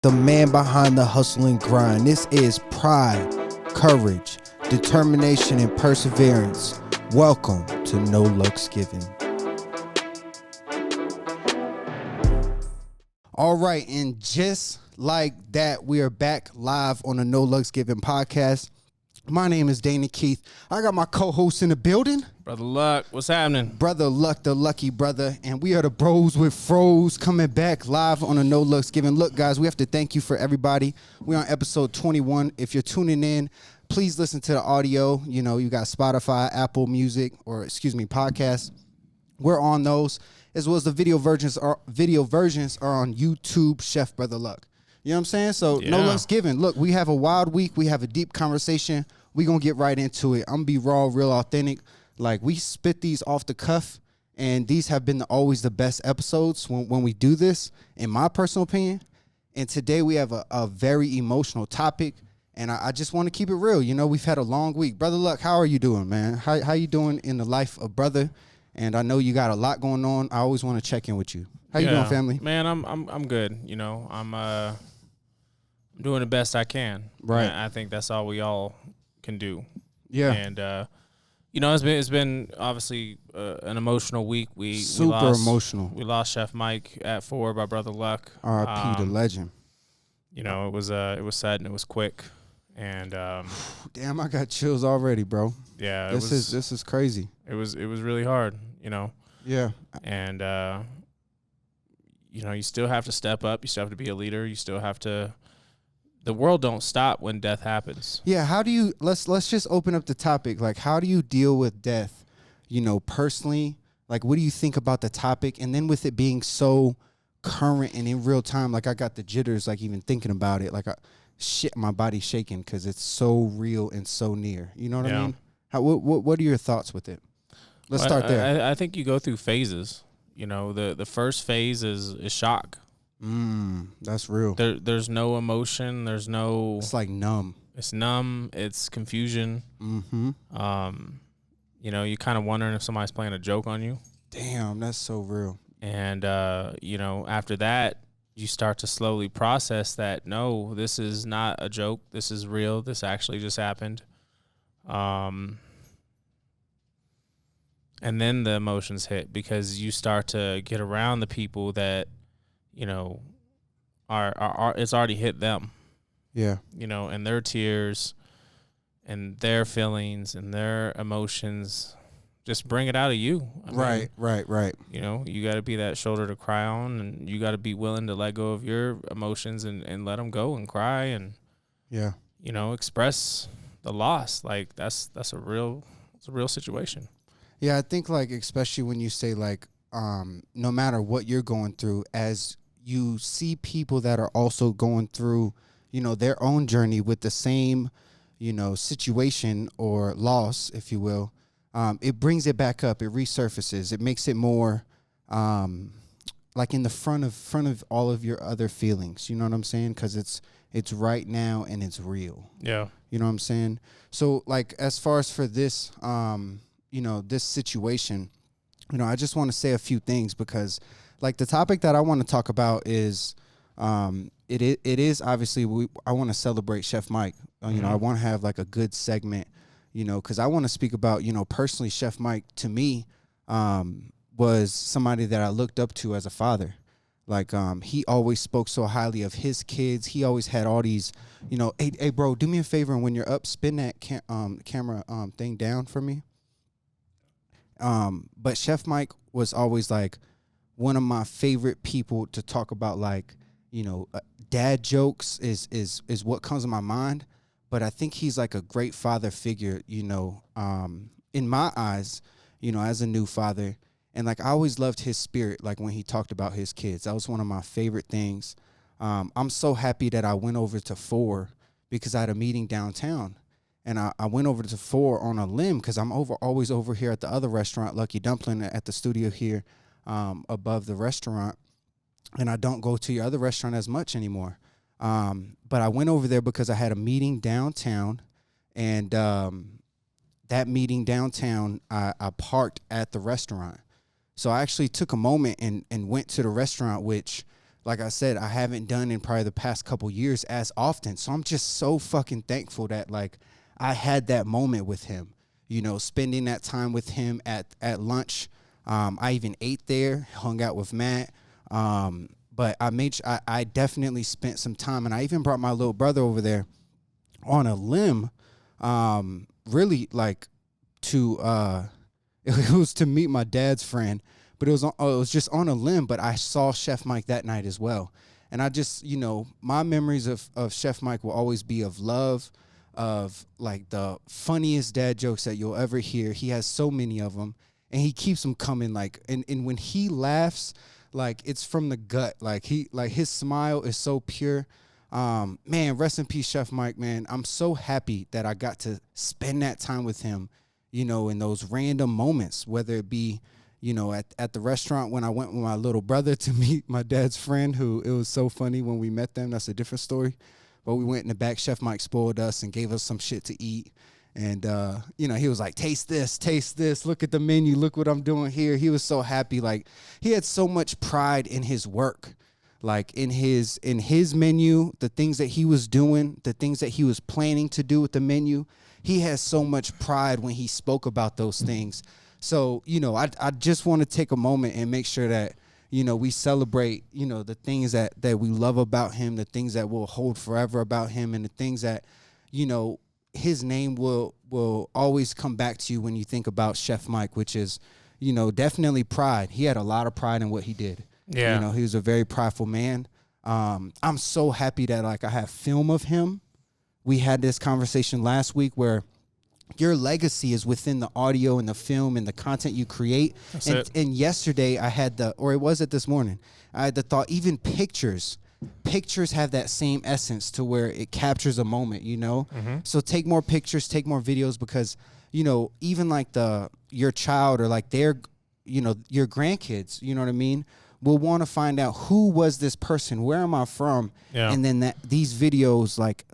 the man behind the hustle and grind. This is pride, courage, determination, and perseverance. Welcome to No Luck's Given. All right, and just like that, we are back live on the No Luck's Given podcast. My name is Dana Keith. I got my co-host in the building. Brother Luck, what's happening? Brother Luck, the lucky brother. And we are the bros with froze coming back live on a No Luck's Given. Look, guys, we have to thank you for everybody. We're on episode 21. If you're tuning in, please listen to the audio. You know, you got Spotify, Apple Music, podcasts. We're on those, as well as the video versions are on YouTube, Chef Brother Luck. You know what I'm saying? So No Luck's Given. Look, we have a wild week. We have a deep conversation. We're going to get right into it. I'm going to be raw, real authentic. Like, we spit these off the cuff, and these have been always the best episodes when we do this, in my personal opinion. And today we have a very emotional topic, and I just want to keep it real. You know, we've had a long week. Brother Luck, how are you doing, man? How you doing in the life of brother? And I know you got a lot going on. I always want to check in with you. How you doing, family? Man, I'm good. You know, I'm doing the best I can. Right. I think that's all we all can do. Yeah. And you know, it's been obviously an emotional week. We Super lost, emotional. We lost Chef Mike at 4 by Brother Luck. R.I.P. the legend. You know, it was sad and it was quick. And damn, I got chills already, bro. Yeah, this is crazy. It was really hard, you know. Yeah. And you know, you still have to step up. You still have to be a leader. You still have to. The world don't stop when death happens. Yeah, how do you let's just open up the topic. Like, how do you deal with death, you know, personally? Like, what do you think about the topic? And then with it being so current and in real time, like, I got the jitters, like, even thinking about it. Like, my body's shaking because it's so real and so near. You know what I mean? What are your thoughts with it? Let's start there. I think you go through phases. You know, the first phase is shock. That's real. There's no emotion. There's no. It's like numb. It's numb. It's confusion. Mm-hmm. You know, you kind of wondering if somebody's playing a joke on you. Damn, that's so real. And you know, after that, you start to slowly process that. No, this is not a joke. This is real. This actually just happened. And then the emotions hit because you start to get around the people that, you know, are it's already hit them. Yeah. You know, and their tears and their feelings and their emotions just bring it out of you. I mean, Right. You know, you got to be that shoulder to cry on, and you got to be willing to let go of your emotions and let them go and cry and, yeah, you know, express the loss. Like, it's a real situation. Yeah, I think, like, especially when you say, like, no matter what you're going through, as you see people that are also going through, you know, their own journey with the same, you know, situation or loss, if you will, it brings it back up. It resurfaces. It makes it more like in the front of all of your other feelings. You know what I'm saying? Because it's right now and it's real. Yeah. You know what I'm saying? So, like, as far as for this, you know, this situation, you know, I just want to say a few things because, like, the topic that I want to talk about is, it is obviously I want to celebrate Chef Mike. You know, I want to have, like, a good segment, you know, because I want to speak about, you know, personally, Chef Mike to me was somebody that I looked up to as a father. Like, he always spoke so highly of his kids. He always had all these, you know, hey, bro, do me a favor, and when you're up, spin that camera thing down for me. But Chef Mike was always, like, one of my favorite people to talk about, like, you know, dad jokes is what comes to my mind. But I think he's, like, a great father figure, you know, in my eyes, you know, as a new father. And, like, I always loved his spirit, like, when he talked about his kids. That was one of my favorite things. I'm so happy that I went over to 4 because I had a meeting downtown. And I went over to 4 on a limb because I'm always over here at the other restaurant, Lucky Dumpling, at the studio here above the restaurant. And I don't go to your other restaurant as much anymore. But I went over there because I had a meeting downtown. And that meeting downtown, I parked at the restaurant. So I actually took a moment and went to the restaurant, which like I said, I haven't done in probably the past couple years as often. So I'm just so fucking thankful that like I had that moment with him, you know, spending that time with him at lunch. I even ate there, hung out with Matt. But I definitely spent some time, and I even brought my little brother over there on a limb, really like to, it was to meet my dad's friend, but it was just on a limb, but I saw Chef Mike that night as well. And I just, you know, my memories of Chef Mike will always be of love, of like the funniest dad jokes that you'll ever hear. He has so many of them, and he keeps them coming. Like, and when he laughs, like it's from the gut. Like his smile is so pure. Man, rest in peace, Chef Mike, man. I'm so happy that I got to spend that time with him, you know, in those random moments, whether it be, you know, at the restaurant when I went with my little brother to meet my dad's friend, who it was so funny when we met them. That's a different story. But we went in the back. Chef Mike spoiled us and gave us some shit to eat. And, you know, he was like, taste this, look at the menu, look what I'm doing here. He was so happy. Like, he had so much pride in his work, like in his menu, the things that he was doing, the things that he was planning to do with the menu. He has so much pride when he spoke about those things. So, you know, I just want to take a moment and make sure that, you know, we celebrate, you know, the things that we love about him, the things that we'll hold forever about him, and the things that, you know, his name will always come back to you when you think about Chef Mike, which is, you know, definitely pride. He had a lot of pride in what he did. Yeah. You know, he was a very prideful man. I'm so happy that, like, I have film of him. We had this conversation last week where your legacy is within the audio and the film and the content you create. And yesterday I had this morning, I had the thought, even pictures have that same essence to where it captures a moment, you know? Mm-hmm. So take more pictures, take more videos, because, you know, even like your child or like their, you know, your grandkids, you know what I mean, will want to find out who was this person, where am I from? Yeah. And then these videos, like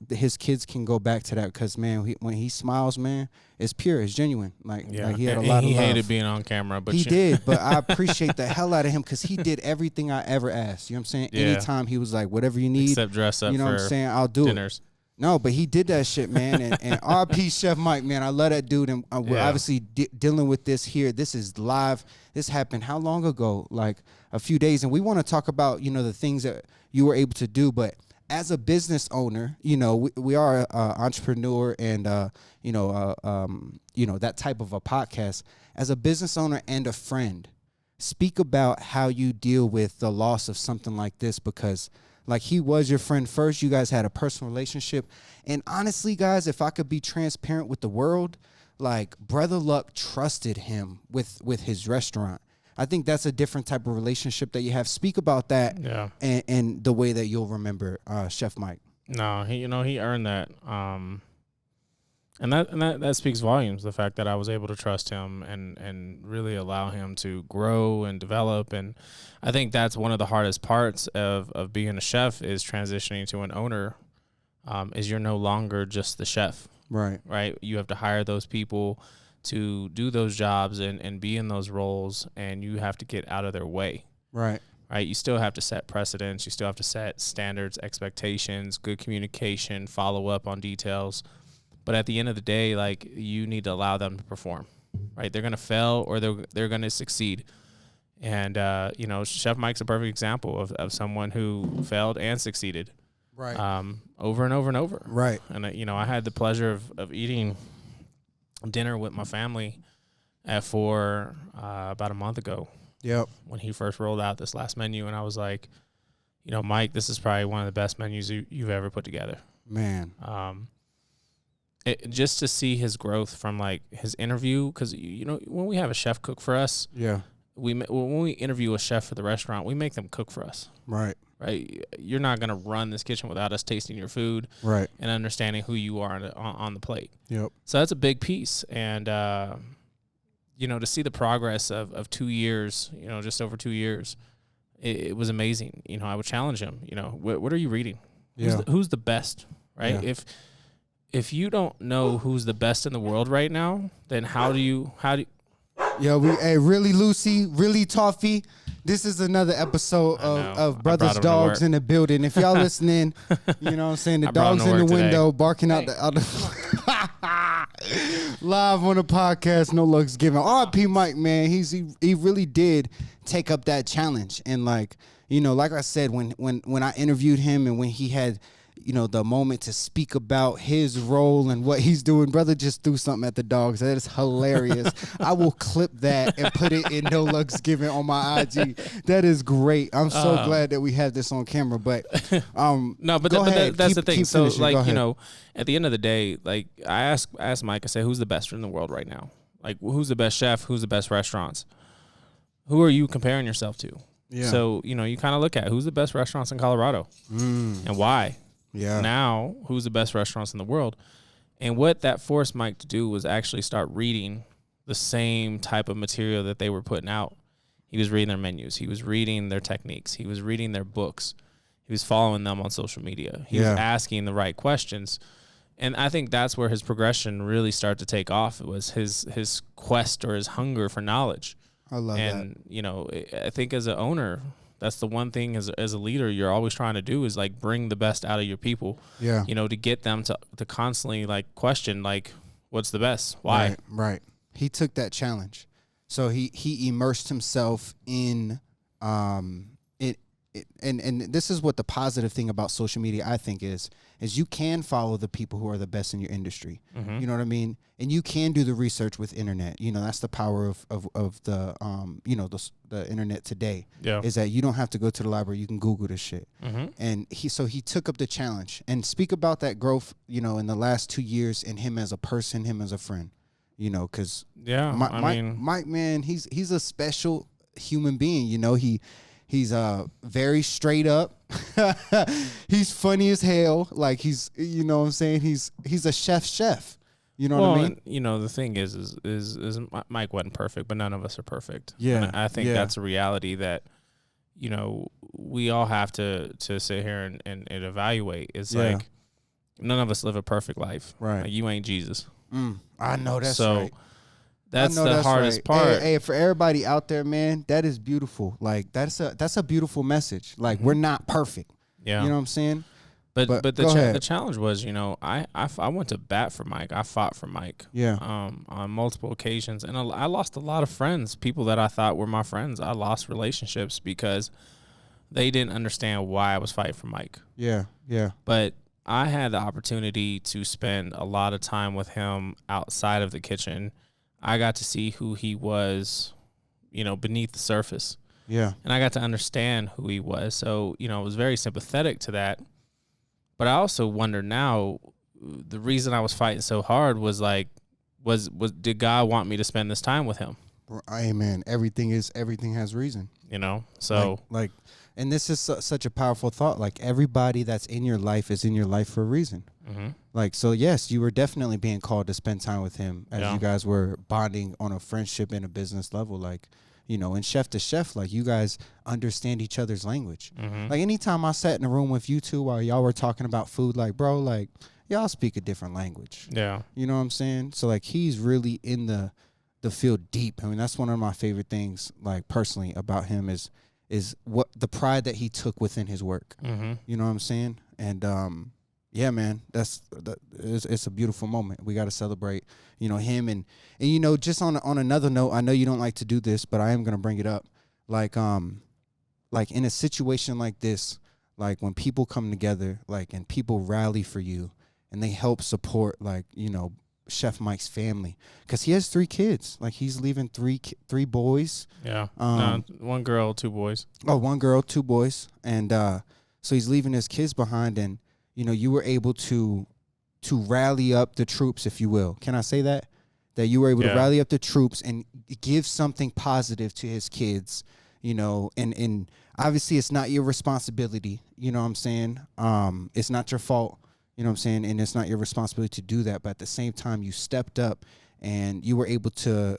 his kids can go back to that, because, man, when he smiles, man, it's pure, it's genuine. Like, yeah. Like he had a lot of love. He hated being on camera, but he did. But I appreciate the hell out of him, because he did everything I ever asked. You know what I'm saying? Yeah. Anytime he was like, whatever you need, except dress up, you know for what I'm saying? I'll do dinners. It. No, but he did that shit, man. And RP Chef Mike, man, I love that dude. And we're obviously dealing with this here. This is live. This happened how long ago? Like a few days. And we want to talk about, you know, the things that you were able to do. But as a business owner, you know, we are an entrepreneur and, you know, that type of a podcast. As a business owner and a friend, speak about how you deal with the loss of something like this, because like, he was your friend first. You guys had a personal relationship. And honestly, guys, if I could be transparent with the world, like, Brother Luck trusted him with his restaurant. I think that's a different type of relationship that you have. Speak about that, and the way that you'll remember Chef Mike. No, he earned that. And that speaks volumes, the fact that I was able to trust him and really allow him to grow and develop. And I think that's one of the hardest parts of being a chef, is transitioning to an owner, is you're no longer just the chef. Right. Right. You have to hire those people to do those jobs and be in those roles, and you have to get out of their way. Right. Right. You still have to set precedents. You still have to set standards, expectations, good communication, follow up on details. But at the end of the day, like, you need to allow them to perform, right? They're going to fail or they're going to succeed. And, you know, Chef Mike's a perfect example of someone who failed and succeeded. Right. Over and over and over. Right. And, you know, I had the pleasure of eating dinner with my family for about a month ago. Yep. When he first rolled out this last menu. And I was like, you know, Mike, this is probably one of the best menus you've ever put together. Man. Just to see his growth from, like, his interview, because, you know, when we have a chef cook for us, when we interview a chef for the restaurant, we make them cook for us. Right. Right. You're not going to run this kitchen without us tasting your food, right, and understanding who you are on the plate. Yep. So that's a big piece, and you know, to see the progress of 2 years, you know, just over 2 years, it was amazing. You know, I would challenge him. You know, what are you reading? Yeah. Who's the best? Right. Yeah. If you don't know who's the best in the world right now, then how do you? Yo, really Lucy, really Toffee. This is another episode of Brothers brought him to Dogs work. in the building. If y'all listening, you know what I'm saying? The I brought him dogs to in the work today. window barking out the live on the podcast. No looks given. R.P. Mike, man, he really did take up that challenge. And like, you know, like I said, when I interviewed him and when he had, you know, the moment to speak about his role and what he's doing, brother just threw something at the dogs. That is hilarious. I will clip that and put it in No Looks Given on my IG. That is great. I'm so glad that we have this on camera. But no, but, go ahead. that's Keep- the thing. keep So finishing. Go like, you ahead. know, at the end of the day, like I asked Mike, I said, who's the best in the world right now? Like, who's the best chef? Who's the best restaurants? Who are you comparing yourself to? Yeah. So, you know, you kind of look at who's the best restaurants in Colorado and why. Yeah. Now, who's the best restaurants in the world? And what that forced Mike to do was actually start reading the same type of material that they were putting out. He was reading their menus. He was reading their techniques. He was reading their books. He was following them on social media. He was asking the right questions. And I think that's where his progression really started to take off. It was his quest or his hunger for knowledge. I love that. And, you know, I think as an owner, that's the one thing as a leader you're always trying to do is like bring the best out of your people. Yeah. You know, to get them to constantly like question like what's the best? Why? Right. He took that challenge. So he immersed himself in and this is what the positive thing about social media I think is you can follow the people who are the best in your industry. Mm-hmm. You know what I mean? And you can do the research with internet. You know, that's the power of the you know, the internet today. Yeah. Is that you don't have to go to the library, you can Google this shit. Mm-hmm. And he took up the challenge and speak about that growth, you know, in the last 2 years in him as a person, him as a friend. You know, because Yeah. Mike, man, he's a special human being. You know, he's very straight up. He's funny as hell. Like he's, you know what I'm saying? He's a chef. You know what I mean? And, you know, the thing is Mike wasn't perfect, but none of us are perfect. Yeah. And I think that's a reality that, you know, we all have to sit here and evaluate. It's like none of us live a perfect life. Right. Like, you ain't Jesus. I know that's so right. that's I know the that's hardest right. part. Hey, for everybody out there, man, that is beautiful. Like that's a beautiful message. Like we're not perfect. Yeah. You know what I'm saying? But go the ahead. challenge was, you know, I went to bat for Mike. I fought for Mike. Yeah. On multiple occasions, and I lost a lot of friends, people that I thought were my friends. I lost relationships because they didn't understand why I was fighting for Mike. Yeah. Yeah. But I had the opportunity to spend a lot of time with him outside of the kitchen. I got to see who he was, you know, beneath the surface. Yeah. And I got to understand who he was. So, you know, I was very sympathetic to that. But I also wonder now, the reason I was fighting so hard was like, did God want me to spend this time with him? Amen. Everything has reason. You know? So like and this is such a powerful thought. Like everybody that's in your life is in your life for a reason. mm-hmm. Like, so yes, you were definitely being called to spend time with him as you guys were bonding on a friendship and a business level. Like, you know, and chef to chef, like you guys understand each other's language. Mm-hmm. Like anytime I sat in a room with you two while y'all were talking about food, like, bro, like y'all speak a different language. Yeah. You know what I'm saying? So like he's really in the field deep. I mean, that's one of my favorite things, like personally about him is what the pride that he took within his work. Mm-hmm. You know what I'm saying? And yeah, man, it's a beautiful moment. We got to celebrate, you know, him and you know, just on another note, I know you don't like to do this, but I am gonna bring it up. Like in a situation like this, like when people come together, like and people rally for you and they help support, like, you know, Chef Mike's family, because he has 3 kids. Like he's leaving three boys. Yeah. No, 1 girl, 2 boys. Oh, 1 girl, 2 boys, and so he's leaving his kids behind. And you know, you were able to rally up the troops, if you will. Can I say that you were able to rally up the troops and give something positive to his kids? You know, and obviously it's not your responsibility. You know what I'm saying? It's not your fault. You know what I'm saying? And it's not your responsibility to do that. But at the same time, you stepped up and you were able to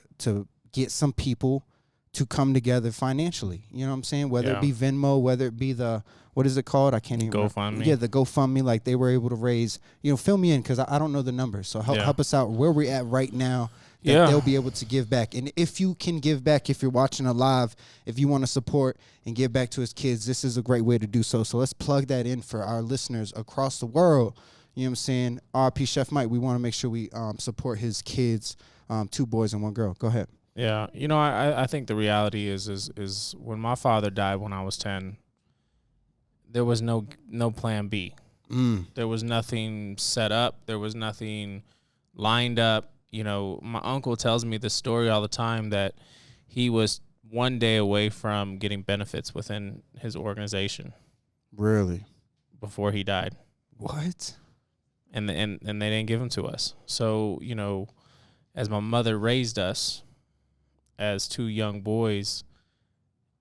get some people to come together financially. You know what I'm saying? Whether it be Venmo, whether it be the, what is it called? I can't even GoFundMe. Yeah, the GoFundMe. Like they were able to raise, you know, fill me in because I don't know the numbers. So help us out where we're at right now Yeah. they'll be able to give back. And if you can give back, if you're watching a live, if you want to support and give back to his kids, this is a great way to do so. So let's plug that in for our listeners across the world. You know what I'm saying? RP Chef Mike, we want to make sure we support his kids, 2 boys and 1 girl. Go ahead. Yeah. You know, I think the reality is when my father died when I was 10, there was no plan B. There was nothing set up. There was nothing lined up. You know, my uncle tells me this story all the time that he was 1 day away from getting benefits within his organization. Really? Before he died. What? And they didn't give them to us. So, you know, as my mother raised us as 2 young boys,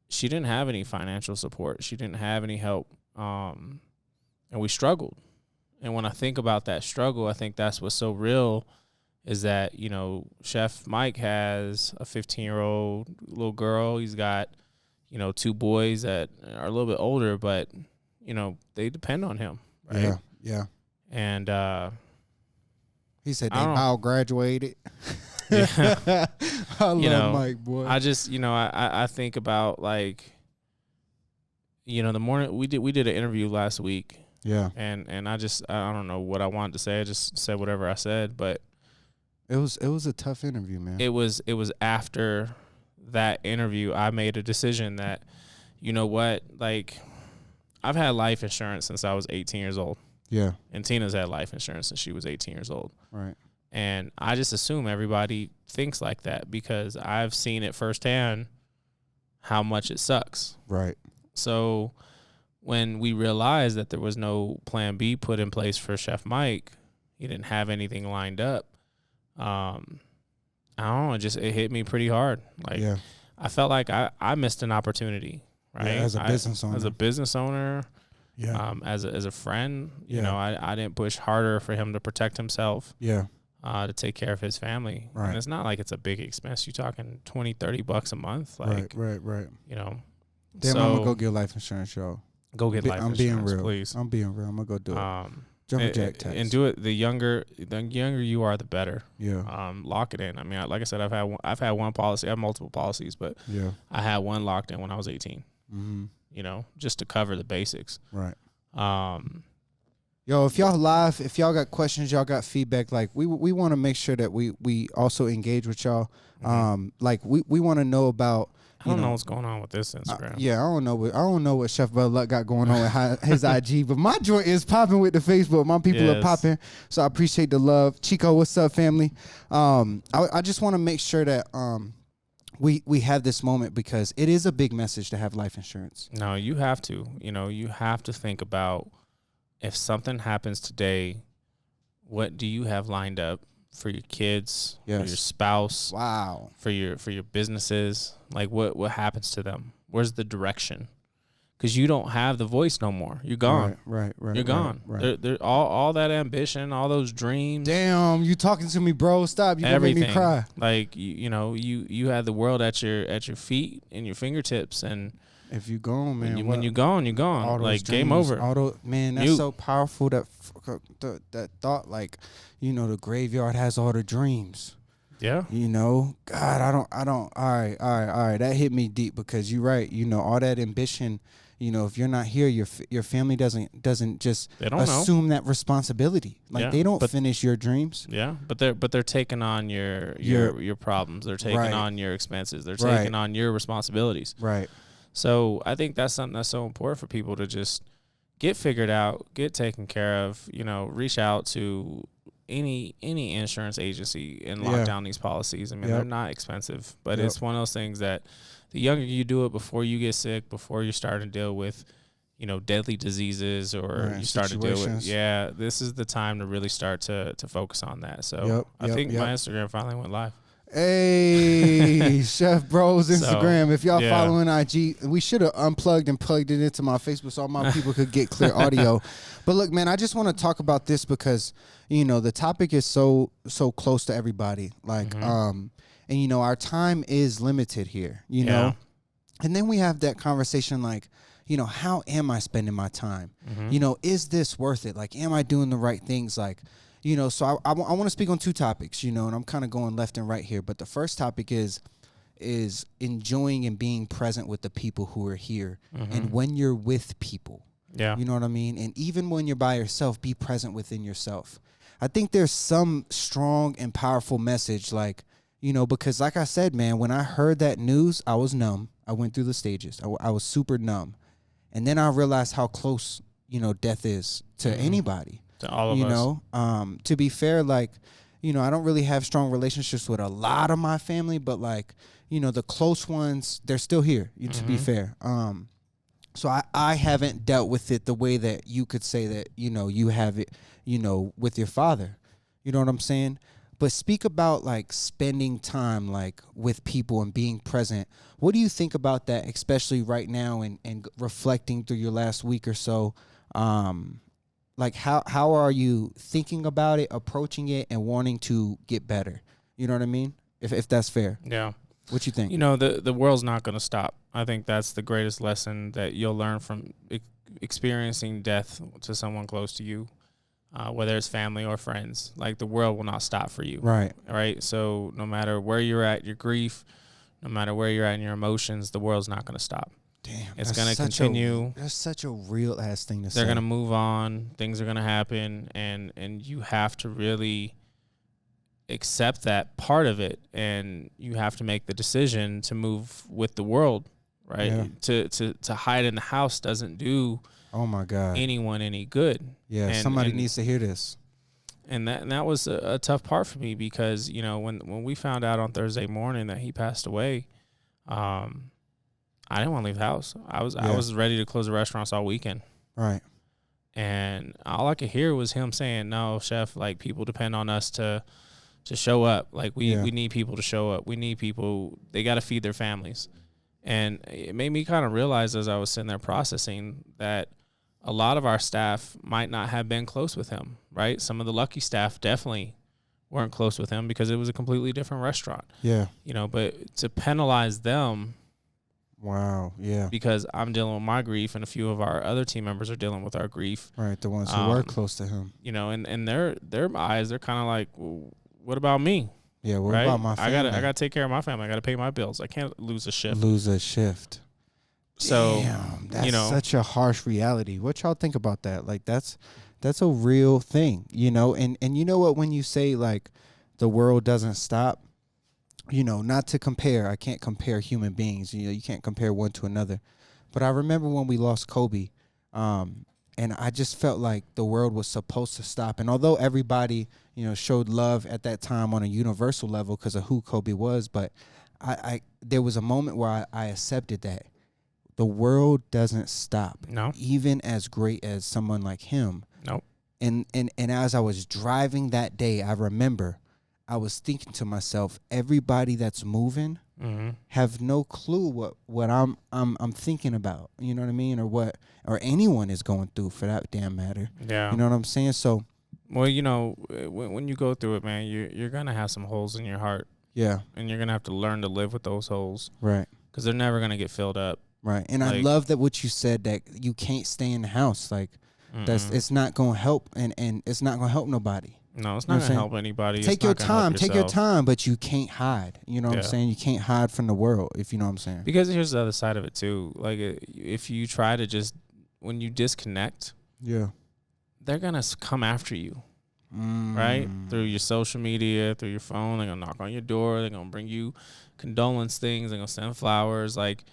she didn't have any financial support. She didn't have any help. And we struggled. And when I think about that struggle, I think that's what's so real is that, you know, Chef Mike has a 15-year-old little girl. He's got, you know, 2 boys that are a little bit older, but, you know, they depend on him. Right? Yeah, yeah. And he said they all graduated. Yeah. I love Mike, boy. I just, you know, I think about, like, you know, the morning we did an interview last week. Yeah. And I don't know what I wanted to say. I just said whatever I said, but it was a tough interview, man. It was after that interview I made a decision that, you know what, like, I've had life insurance since I was 18 years old. Yeah. And Tina's had life insurance since she was 18 years old. Right. And I just assume everybody thinks like that because I've seen it firsthand how much it sucks. Right. So when we realized that there was no plan B put in place for Chef Mike, he didn't have anything lined up. I don't know, it hit me pretty hard. Like, yeah. I felt like I missed an opportunity, right? Yeah, as a business owner. As a business owner, yeah. As a friend, you know, I didn't push harder for him to protect himself. Yeah. To take care of his family. Right. And it's not like it's a big expense. You're talking $20-$30 a month. Like, right. You know. Damn, I'm gonna go get life insurance, y'all. Go get life insurance, being real. Please. I'm being real. I'm gonna go do it. Jump jack tax. And do it. The younger you are, the better. Yeah. Lock it in. I mean, like I said, I've had one policy. I have multiple policies, but yeah, I had one locked in when I was 18. Mm-hmm. You know, just to cover the basics. Right. Yo, if y'all live, if y'all got questions, y'all got feedback, like we want to make sure that we also engage with y'all. Mm-hmm. Like we want to know about. I don't know what's going on with this Instagram. Yeah, I don't know what Chef Bud Luck got going on with his IG, but my joint is popping with the Facebook. My people are popping, so I appreciate the love. Chico, what's up, family? I just want to make sure that we have this moment because it is a big message to have life insurance. No, you have to. You know, you have to think about if something happens today, what do you have lined up for your kids, for your spouse, for your businesses? Like what happens to them? Where's the direction? Because you don't have the voice no more. You're gone. Right. You're gone. Right. They're all that ambition, all those dreams. Damn, you talking to me, bro? Stop. You gonna make me cry. Like you had the world at your feet and your fingertips, and if you gone, man, when you're gone, you're gone. Like dreams, game over. Man, that's so powerful. That thought, like, you know, the graveyard has all the dreams. Yeah. You know, God, I don't. All right. That hit me deep because you're right. You know, all that ambition. You know, if you're not here, your family doesn't just assume that responsibility. Like they don't finish your dreams. Yeah, but they're taking on your problems. They're taking on your expenses. They're taking on your responsibilities. Right. So I think that's something that's so important for people to just get figured out, get taken care of. You know, reach out to any insurance agency and lock down these policies. I mean, they're not expensive, but it's one of those things that the younger you do it, before you get sick, before you start to deal with, you know, deadly diseases or you start to deal with, this is the time to really start to focus on that. So I think my Instagram finally went live. Hey, Chef Bro's Instagram. So, if y'all following IG, we should have unplugged and plugged it into my Facebook so all my people could get clear audio. But look, man, I just want to talk about this because, you know, the topic is so close to everybody. Like, and you know, our time is limited here, you know, and then we have that conversation like, you know, how am I spending my time? You know, is this worth it? Like, am I doing the right things? Like, So I want to speak on two topics, and I'm kind of going left and right here. But the first topic is enjoying and being present with the people who are here. And when you're with people, you know what I mean? And even when you're by yourself, be present within yourself. I think there's some strong and powerful message, like, because like I said, man, when I heard that news, I was numb. I went through the stages. I was super numb. And then I realized how close, death is to anybody. To all of us. To be fair, like, I don't really have strong relationships with a lot of my family, but like, the close ones, they're still here, to be fair. So I haven't dealt with it the way that you could say that, you have it, with your father. You know what I'm saying? But speak about like spending time like with people and being present. What do you think about that, especially right now and reflecting through your last week or so? Like how are you thinking about it, approaching it, and wanting to get better? You know what I mean? If that's fair. Yeah. What you think? The world's not going to stop. I think that's the greatest lesson that you'll learn from experiencing death to someone close to you, whether it's family or friends. Like, the world will not stop for you. Right. Right. So no matter where you're at, your grief, no matter where you're at in your emotions, the world's not going to stop. Damn, it's going to continue. That's such a real ass thing to say. They're going to move on. Things are going to happen, and you have to really accept that part of it, and you have to make the decision to move with the world, right? Yeah. To hide in the house doesn't do anyone any good. Yeah, somebody needs to hear this. And that was a tough part for me, because when we found out on Thursday morning that he passed away, I didn't want to leave the house. I was ready to close the restaurants all weekend. Right. And all I could hear was him saying, "No, chef, like, people depend on us to show up. Like, we need people to show up. We need people. They got to feed their families." And it made me kind of realize, as I was sitting there processing, that a lot of our staff might not have been close with him, right? Some of the lucky staff definitely weren't close with him because it was a completely different restaurant. Yeah. But to penalize them. Wow. Yeah. Because I'm dealing with my grief, and a few of our other team members are dealing with our grief. Right. The ones who were close to him. And their eyes, they're kind of like, well, what about me? Yeah. What about my family? I gotta take care of my family. I gotta pay my bills. I can't lose a shift. So, damn, that's such a harsh reality. What y'all think about that? Like, that's a real thing, and you know what, when you say like the world doesn't stop, not to compare, I can't compare human beings, you can't compare one to another. But I remember when we lost Kobe, and I just felt like the world was supposed to stop. And although everybody, showed love at that time on a universal level because of who Kobe was, but I there was a moment where I accepted that the world doesn't stop. No. Even as great as someone like him. Nope. And as I was driving that day, I remember I was thinking to myself, everybody that's moving have no clue what I'm thinking about. You know what I mean? Or anyone is going through, for that damn matter. Yeah. You know what I'm saying? So, well, when you go through it, man, you're gonna have some holes in your heart. Yeah. And you're gonna have to learn to live with those holes. Right. Because they're never gonna get filled up. Right. And I love that what you said, that you can't stay in the house. Like, it's not going to help, and it's not going to help nobody. No, it's not going to help anybody. Take your time, but you can't hide. You know what I'm saying? You can't hide from the world, if you know what I'm saying. Because here's the other side of it too. Like, if you try to just, when you disconnect, they're going to come after you. Right? Through your social media, through your phone. They're going to knock on your door. They're going to bring you condolence things. They're going to send flowers. Like,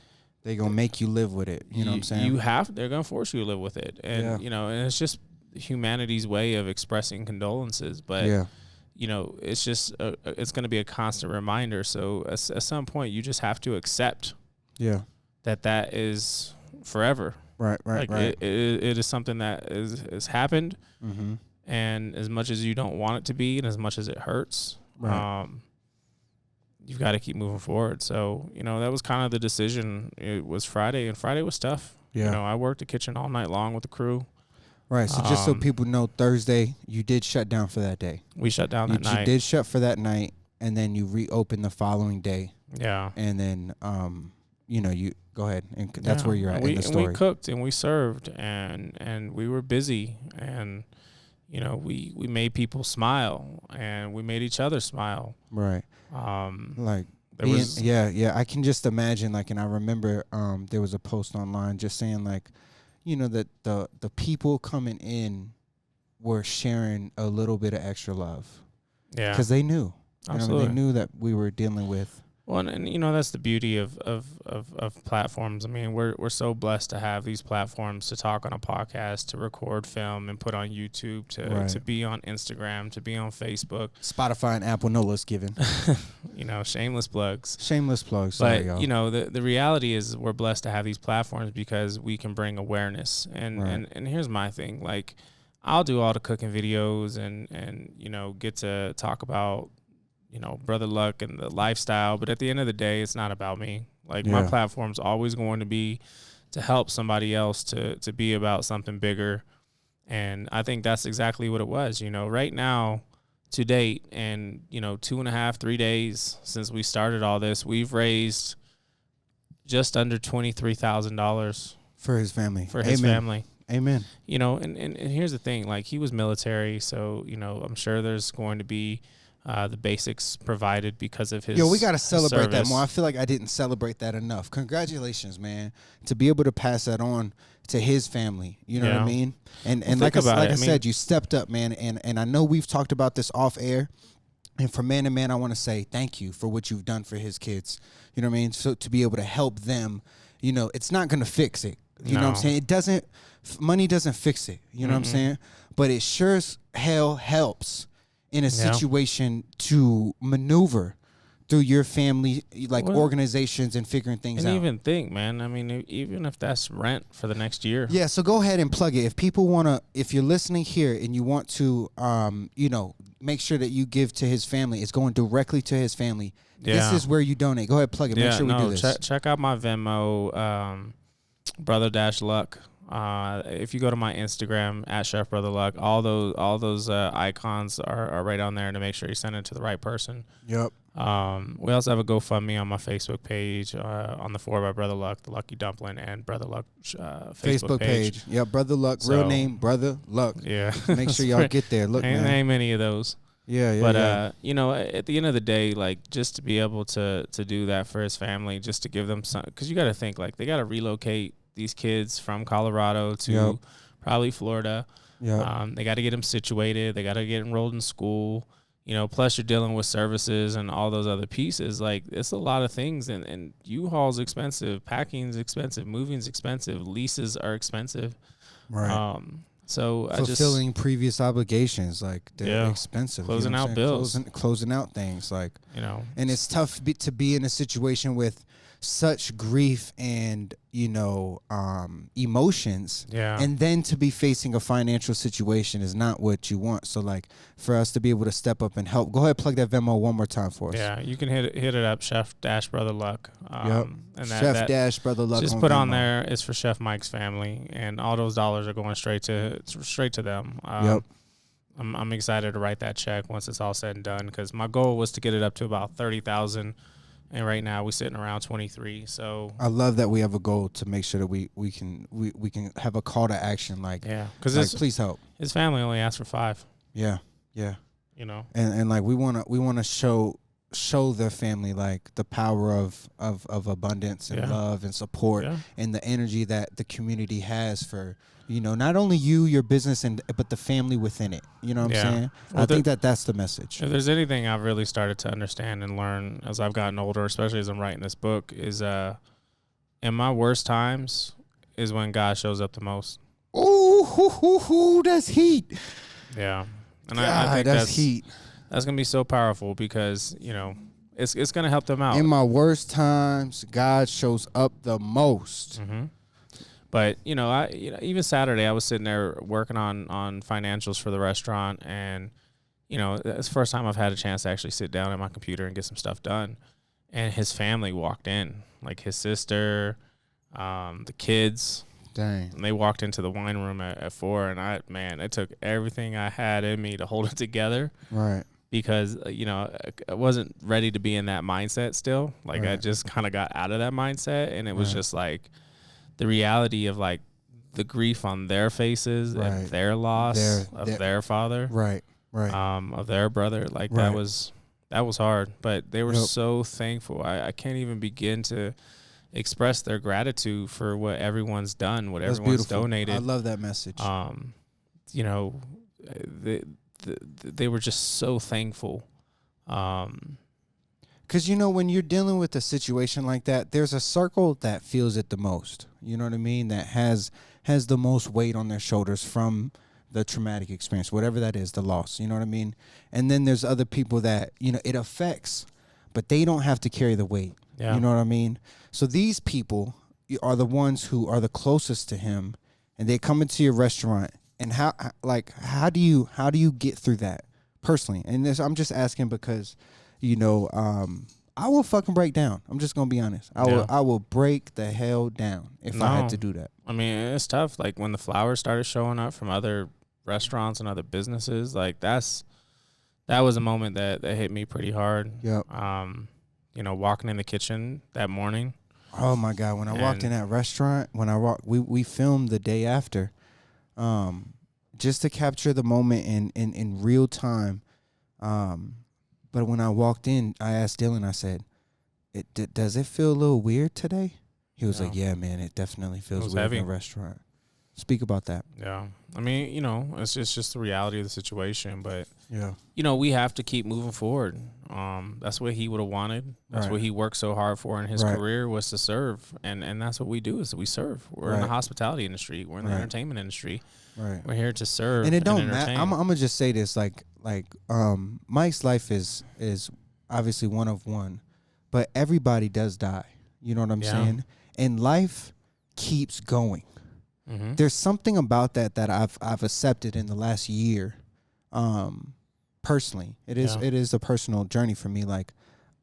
they're going to make you live with it. You know what I'm saying? They're going to force you to live with it. And, and it's just humanity's way of expressing condolences. But, it's just, it's going to be a constant reminder. So at some point, you just have to accept that is forever. Right. It is something that has happened. Mm-hmm. And as much as you don't want it to be, and as much as it hurts, you've got to keep moving forward. So, that was kind of the decision. It was Friday, and Friday was tough. Yeah. I worked the kitchen all night long with the crew. Right. So just so people know, Thursday, you did shut down for that day. We shut down that night. You did shut for that night, and then you reopened the following day. Yeah. And then, you go ahead. And that's where you're at in the story. And we cooked, and we served, and we were busy. And, you know, we made people smile, and we made each other smile. Right. Like, I can just imagine, like, and I remember there was a post online just saying, like, you know, that the people coming in were sharing a little bit of extra love. Yeah. Because they knew. Absolutely. They knew that we were dealing with. Well, and you know, that's the beauty of platforms. I mean, we're so blessed to have these platforms to talk on a podcast, to record film, and put on YouTube, to be on Instagram, to be on Facebook, Spotify and Apple, no less given. You know, shameless plugs. Shameless plugs. Sorry, But y'all. you know, the reality is we're blessed to have these platforms because we can bring awareness. And here's my thing: like, I'll do all the cooking videos and you know, get to talk about, you know, Brother Luck and the lifestyle. But at the end of the day, it's not about me. Like, my platform's always going to be to help somebody else to be about something bigger. And I think that's exactly what it was. You know, right now, to date, and, you know, 2.5, 3 days since we started all this, we've raised just under $23,000 for his family. For his family. Amen. You know, and here's the thing. Like, he was military, so, you know, I'm sure there's going to be the basics provided because of his we got to celebrate service. that more. I feel like I didn't celebrate that enough. Congratulations, man, to be able to pass that on to his family. You know what I mean? And like I said, you stepped up, man. And I know we've talked about this off air. And from man to man, I want to say thank you for what you've done for his kids. You know what I mean? So to be able to help them, you know, it's not going to fix it. You know what I'm saying? It doesn't, money doesn't fix it. You know what I'm saying? But it sure as hell helps in a situation to maneuver through your family, like organizations, and figuring things out. And even think, man, I mean, even if that's rent for the next year. Yeah, so go ahead and plug it. If people want to, if you're listening here and you want to, you know, make sure that you give to his family, it's going directly to his family. Yeah. This is where you donate. Go ahead, plug it. Make sure we do this. Check out my Venmo, Brother-Luck. If you go to my Instagram at Chef Brother Luck, all those icons are right on there to make sure you send it to the right person. Yep. We also have a GoFundMe on my Facebook page, on the 4 by Brother Luck, the Lucky Dumpling, and Brother Luck Facebook page. Yeah, Brother Luck, real name Brother Luck. Yeah. Make sure y'all get there. Look, man. Ain't many of those. Yeah. But you know, at the end of the day, like, just to be able to do that for his family, just to give them some, because you got to think, like, they got to relocate these kids from Colorado to probably Florida. Yeah. They got to get them situated. They got to get enrolled in school. You know, plus you're dealing with services and all those other pieces. Like, it's a lot of things, and U-Haul's expensive, packing's expensive, moving's expensive, leases are expensive. Right. So fulfilling previous obligations, like, they're expensive. Closing out bills, closing out things, like, you know. And it's tough to be in a situation with such grief and, you know, emotions, and then to be facing a financial situation is not what you want. So, like, for us to be able to step up and help, go ahead, plug that Venmo one more time for us. Yeah, you can hit it up, Chef-Brother Luck. And Chef-Brother Luck. Just put on there, it's for Chef Mike's family, and all those dollars are going straight to them. I'm excited to write that check once it's all said and done, because my goal was to get it up to about 30,000. And right now we're sitting around 23. So I love that we have a goal to make sure that we can have a call to action. Like, because like, please help. His family only asked for 5. Yeah. You know, and like we wanna show their family, like, the power of abundance and love and support and the energy that the community has for, you know, not only your business, but the family within it. You know what I'm saying? Well, I think that's the message. If there's anything I've really started to understand and learn as I've gotten older, especially as I'm writing this book, is in my worst times is when God shows up the most. Ooh, that's heat. Yeah. And God, I think that's heat. That's going to be so powerful, because, you know, it's going to help them out. In my worst times, God shows up the most. Mm-hmm. But, you know, even Saturday I was sitting there working on financials for the restaurant, and, you know, it's the first time I've had a chance to actually sit down at my computer and get some stuff done. And his family walked in, like his sister, the kids. Dang. And they walked into the wine room at 4, and it took everything I had in me to hold it together. Right. Because, you know, I wasn't ready to be in that mindset still. Like, I just kind of got out of that mindset, and it was just like the reality of, like, the grief on their faces Right. and their loss of their father, Right. of their brother. Like that was hard, but they were so thankful. I can't even begin to express their gratitude for what everyone's done, what That's everyone's beautiful. donated. I love that message. You know, they were just so thankful. Because, you know, when you're dealing with a situation like that, there's a circle that feels it the most. You know what I mean? That has the most weight on their shoulders from the traumatic experience, whatever that is, the loss. You know what I mean? And then there's other people that, you know, it affects, but they don't have to carry the weight. Yeah. You know what I mean? So these people are the ones who are the closest to him, and they come into your restaurant. And how do you get through that personally? And this, I'm just asking because, you know, I will fucking break down. I'm just gonna be honest. I will break the hell down if I had to do that. I mean, it's tough. Like when the flowers started showing up from other restaurants and other businesses, like that was a moment that hit me pretty hard. Yep. You know, walking in the kitchen that morning. Oh my God! When I walked in that restaurant, we filmed the day after, just to capture the moment in real time. But when I walked in, I asked Dylan. I said, "Does it feel a little weird today?" He was like, "Yeah, man, it definitely feels weird heavy. in a restaurant." Speak about that. Yeah, I mean, you know, it's just the reality of the situation, but Yeah, you know, we have to keep moving forward. That's what he would have wanted. That's what he worked so hard for in his career, was to serve, and that's what we do, is we serve. We're in the hospitality industry. We're in the entertainment industry. right. We're here to serve. And it don't matter. entertain. I'm gonna just say this, like Mike's life is obviously one of one, but everybody does die. You know what I'm saying? And life keeps going. Mm-hmm. There's something about that I've accepted in the last year. Personally, it is a personal journey for me, like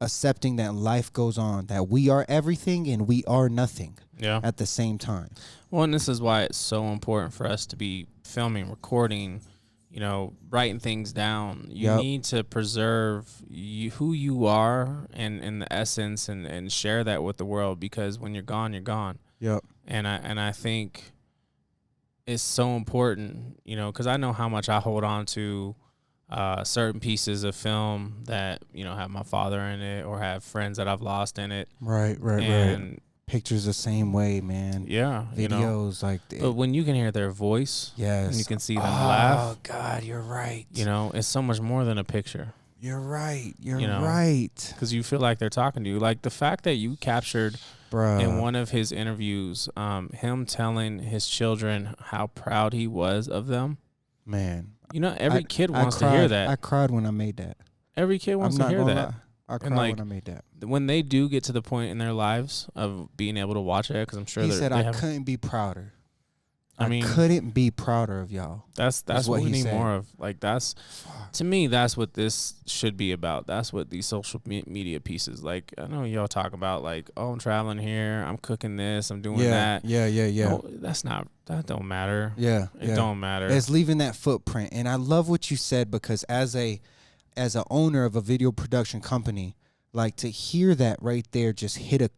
accepting that life goes on, that we are everything and we are nothing at the same time. Well, and this is why it's so important for us to be filming, recording, you know, writing things down. You need to preserve who you are and the essence and share that with the world, because when you're gone, you're gone. Yep. And I think it's so important, you know, because I know how much I hold on to certain pieces of film that, you know, have my father in it or have friends that I've lost in it. Right. And pictures the same way, man. Yeah. Videos, you know, like that. But when you can hear their voice, and you can see them laugh. Oh God, you're right. You know, it's so much more than a picture. You're right. You're right. Because you feel like they're talking to you. Like the fact that you captured in one of his interviews, him telling his children how proud he was of them. Man. You know, every kid wants to hear that. I cried when I made that. Every kid wants to hear that. Lie. I cried when I made that. When they do get to the point in their lives of being able to watch it, because I'm sure he said I couldn't be prouder. I mean, couldn't be prouder of y'all. That's what we need more of. Like to me, that's what this should be about. That's what these social media pieces. Like I know y'all talk about like, oh, I'm traveling here, I'm cooking this, I'm doing that. Yeah. No, that don't matter. Yeah, it don't matter. It's leaving that footprint. And I love what you said, because as a owner of a video production company, like to hear that right there just hit a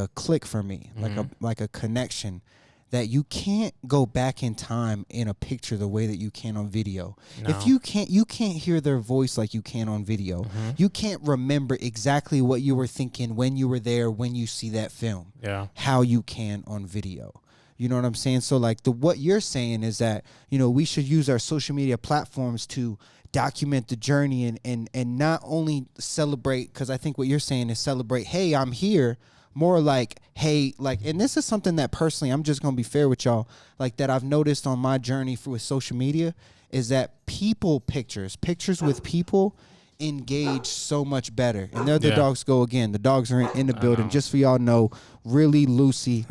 click for me, like a connection. That you can't go back in time in a picture the way that you can on video. No. If you can't hear their voice like you can on video. Mm-hmm. You can't remember exactly what you were thinking when you were there, when you see that film. Yeah. How you can on video. You know what I'm saying? So like what you're saying is that, you know, we should use our social media platforms to document the journey and not only celebrate, because I think what you're saying is celebrate, hey, I'm here. More like, hey, like, and this is something that personally, I'm just going to be fair with y'all, like that I've noticed on my journey with social media, is that pictures with people engage so much better. And there the dogs go again. The dogs are in the building. Just for y'all know, really Lucy.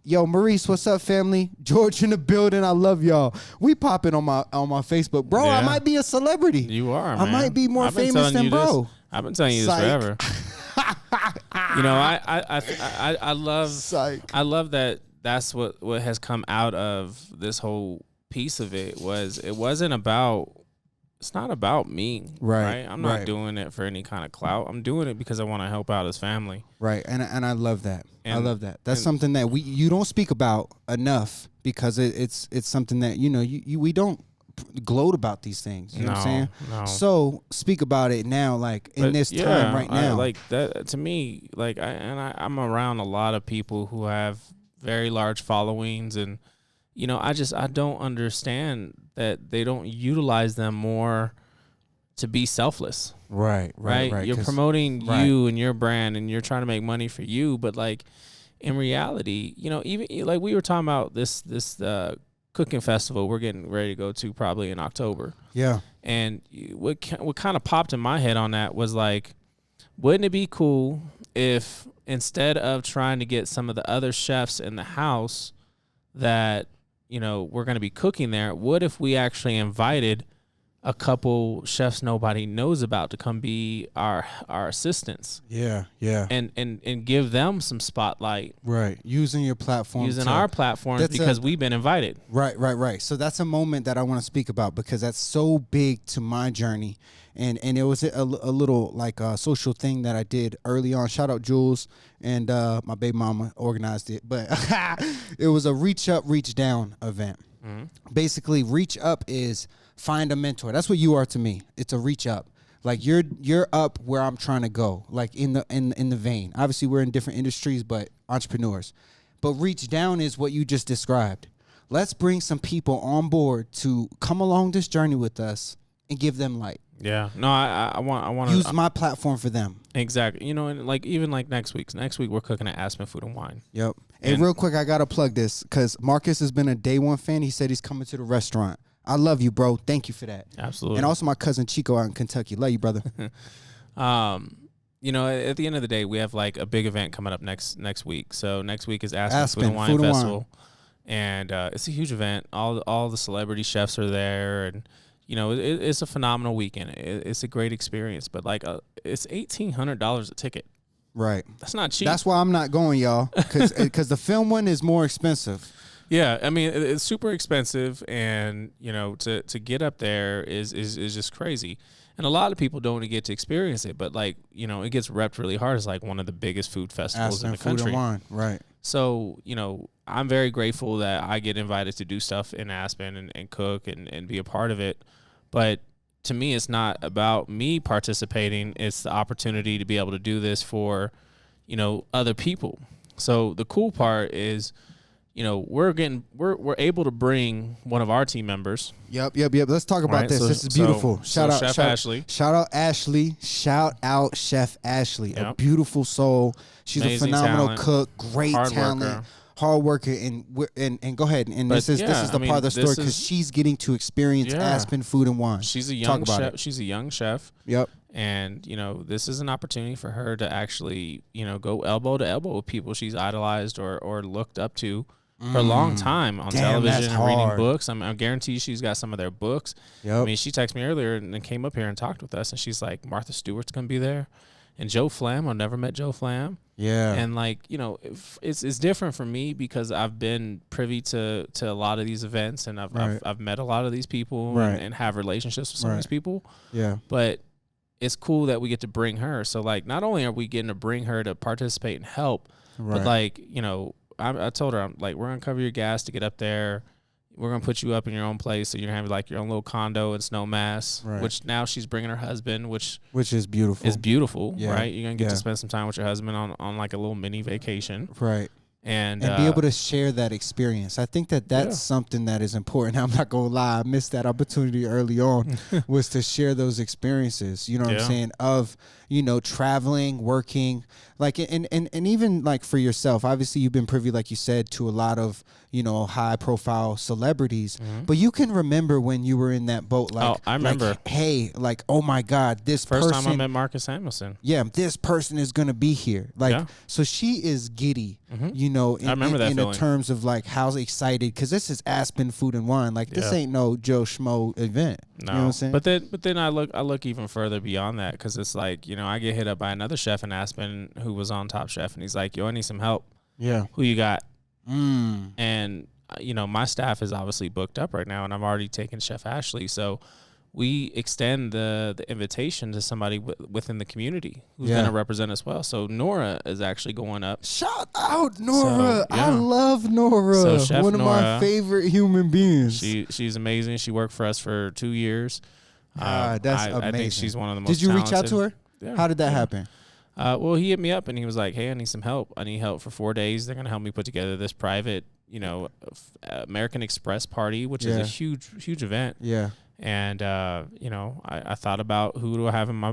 Yo, Maurice, what's up, family? George in the building. I love y'all. We popping on my Facebook. Bro, I might be a celebrity. You are, man. I might be more famous than bro. I've been telling you this forever. You know, I love that. That's what has come out of this whole piece of it. It wasn't about it's not about me. Right. I'm not Right. doing it for any kind of clout. I'm doing it because I want to help out his family. Right. And I love that. I And- love that. That's and- something that you don't speak about enough because it's something that, we don't gloat about these things. You know what I'm saying? No. So speak about it now, like in But this time right now. like that to me, like I'm around a lot of people who have very large followings, and I don't understand that they don't utilize them more to be selfless. Right. You're promoting you and your brand, and you're trying to make money for you, but like in reality, even like we were talking about this cooking festival we're getting ready to go to probably in October. Yeah. And what kind of popped in my head on that was like, wouldn't it be cool if instead of trying to get some of the other chefs in the house that, we're going to be cooking there, what if we actually invited a couple chefs nobody knows about to come be our assistants? Yeah. And give them some spotlight. Right. Using your platform. Using our platforms because we've been invited. Right. So that's a moment that I want to speak about because that's so big to my journey. And it was a little like a social thing that I did early on. Shout out Jules and my baby mama organized it. But it was a reach up, reach down event. Mm-hmm. Basically, reach up is find a mentor. That's what you are to me. It's a reach up. Like you're up where I'm trying to go. Like in the vein. Obviously, we're in different industries, but entrepreneurs. But reach down is what you just described. Let's bring some people on board to come along this journey with us and give them light. Yeah. No, I want to use my platform for them. Exactly. And like even like next week we're cooking at Aspen Food and Wine. Yep. And real quick, I gotta plug this because Marcus has been a day one fan. He said he's coming to the restaurant. I love you, bro. Thank you for that. Absolutely. And also my cousin Chico out in Kentucky. Love you, brother. At the end of the day, we have like a big event coming up next week. So next week is Aspen Food and Wine Festival. And it's a huge event. All the celebrity chefs are there, and it's a phenomenal weekend. It's a great experience, but like it's $1,800 a ticket. Right. That's not cheap. That's why I'm not going, y'all, because the film one is more expensive. Yeah, I mean it's super expensive, and to get up there is just crazy. And a lot of people don't get to experience it, but like it gets repped really hard as like one of the biggest food festivals Aspen in the country. Food and Wine, right? So I'm very grateful that I get invited to do stuff in Aspen and cook and be a part of it. But to me, it's not about me participating. It's the opportunity to be able to do this for, other people. So the cool part is, we're able to bring one of our team members. Yep. Let's talk about this. This is beautiful. Shout out Chef Ashley. Shout out Ashley. Shout out Chef Ashley. Yep. A beautiful soul. She's Amazing a phenomenal talent. Cook. Great talent. Hard worker, and go ahead. And this is the part of the story because she's getting to experience Aspen Food and Wine. She's a young chef. She's a young chef. Yep. And this is an opportunity for her to actually go elbow to elbow with people she's idolized or looked up to for a long time on television and reading books. I guarantee she's got some of their books. Yep. I mean, she texted me earlier and then came up here and talked with us, and she's like, Martha Stewart's gonna be there. And Joe Flam, I've never met Joe Flam. Yeah. And like, it's different for me because I've been privy to a lot of these events, and I've met a lot of these people and have relationships with some of these people. Yeah. But it's cool that we get to bring her. So like, not only are we getting to bring her to participate and help, but like, I told her, I'm like, we're gonna cover your gas to get up there. We're going to put you up in your own place, so you're going to have like your own little condo in Snowmass, which now she's bringing her husband, which is beautiful. Is beautiful, right? You're going to get to spend some time with your husband on like a little mini vacation. Right. And be able to share that experience. I think that's something that is important. I'm not going to lie. I missed that opportunity early on was to share those experiences, you know what I'm saying, of, traveling, working, like, and even like for yourself, obviously you've been privy, like you said, to a lot of, high profile celebrities, but you can remember when you were in that boat, like, I remember, like, hey, like, oh my God, this first person, time I met Marcus Samuelson. Yeah. This person is going to be here. Like, so she is giddy, in terms of like how excited, because this is Aspen Food and Wine. Like, this ain't no Joe Schmo event. No. You know what I'm saying? But then I look even further beyond that, because it's like, I get hit up by another chef in Aspen who was on Top Chef, and he's like, yo, I need some help. Yeah. Who you got? And my staff is obviously booked up right now, and I've already taken Chef Ashley. So we extend the invitation to somebody within the community who's Yeah. going to represent us well. So Nora is actually going up. Shout out Nora. So, yeah. I love Nora. So Chef One of my Nora, favorite human beings. She's amazing. She worked for us for 2 years. That's amazing. I think she's one of the most Did you reach out talented. to her? Yeah. How did that happen? Well, he hit me up and he was like, "Hey, I need some help. I need help for 4 days. They're gonna help me put together this private, American Express party, which is a huge event." Yeah. And I thought about who do I have in my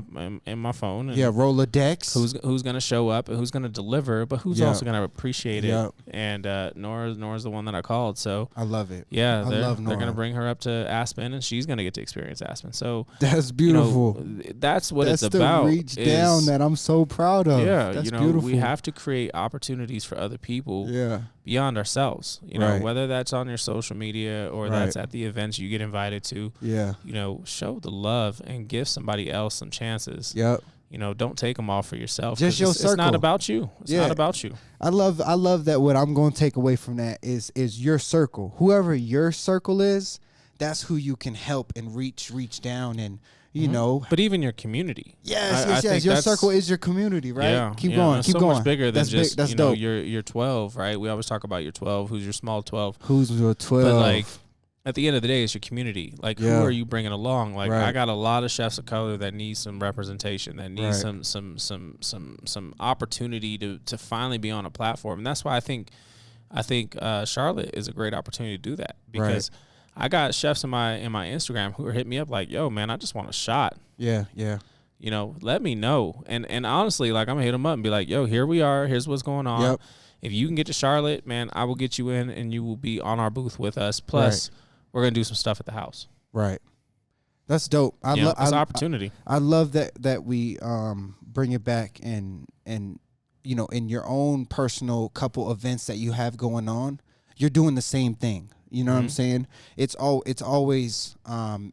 phone. And Rolodex. Who's gonna show up and who's gonna deliver, but who's also gonna appreciate it. Yep. And Nora's the one that I called. So I love it. yeah, I love Nora. they're gonna bring her up to Aspen, and she's gonna get to experience Aspen. So that's beautiful. That's what that's it's about. The reach down that I'm so proud of. Yeah, that's beautiful. We have to create opportunities for other people. Yeah. Beyond ourselves, Right. whether that's on your social media or that's at the events you get invited to. Yeah. Show the love and give somebody else some chances. Yep. Don't take them all for yourself. Just your circle. It's not about you. It's not about you. I love that. What I'm going to take away from that is your circle. Whoever your circle is, that's who you can help and reach down and. But even your community. Yes. Your circle is your community, right? Yeah, keep going. It's so much bigger than just that's dope. Your 12, right? We always talk about your 12. Who's your small 12? Who's your 12? But like at the end of the day, it's your community. Like who are you bringing along? Like I got a lot of chefs of color that need some representation, that need some opportunity to finally be on a platform, and that's why I think Charlotte is a great opportunity to do that because. I got chefs in my Instagram who are hitting me up like, "Yo, man, I just want a shot." Yeah. Let me know. And honestly, like I'm gonna hit them up and be like, "Yo, here we are. Here's what's going on. Yep. If you can get to Charlotte, man, I will get you in, and you will be on our booth with us. Plus, we're gonna do some stuff at the house." Right. That's dope. It's an opportunity. I love that we bring it back and in your own personal couple events that you have going on, you're doing the same thing. You know what I'm saying? It's always,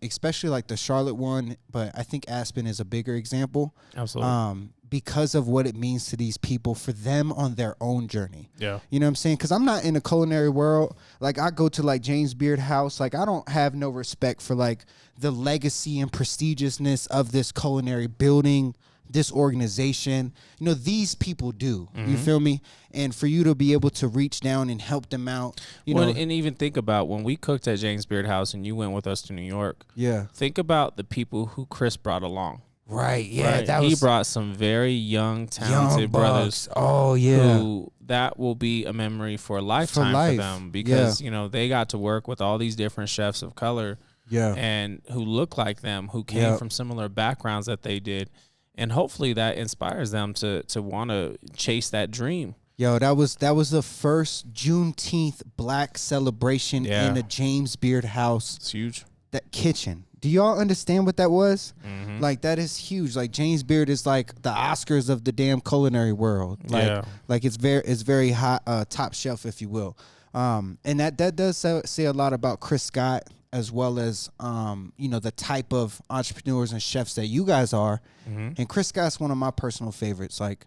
especially like the Charlotte one, but I think Aspen is a bigger example. Absolutely. Because of what it means to these people for them on their own journey. Yeah. You know what I'm saying? Because I'm not in the culinary world. Like I go to like James Beard House. Like I don't have no respect for like the legacy and prestigiousness of this culinary building, this organization. These people do. You feel me? And for you to be able to reach down and help them out, and even think about when we cooked at James Beard House and you went with us to New York. Yeah. Think about the people who Chris brought along. Right. Yeah. He brought some very young, talented brothers. Oh yeah. Who that will be a memory for a lifetime for them because they got to work with all these different chefs of color. Yeah. And who look like them, who came from similar backgrounds that they did. And hopefully that inspires them to want to chase that dream. Yo, that was the first Juneteenth Black celebration in a James Beard House. It's huge. That kitchen. Do y'all understand what that was? Mm-hmm. Like that is huge. Like James Beard is like the Oscars of the damn culinary world. Like it's very high, top shelf, if you will. And that does say a lot about Chris Scott, as well as, the type of entrepreneurs and chefs that you guys are. Mm-hmm. And Chris Scott's one of my personal favorites. Like,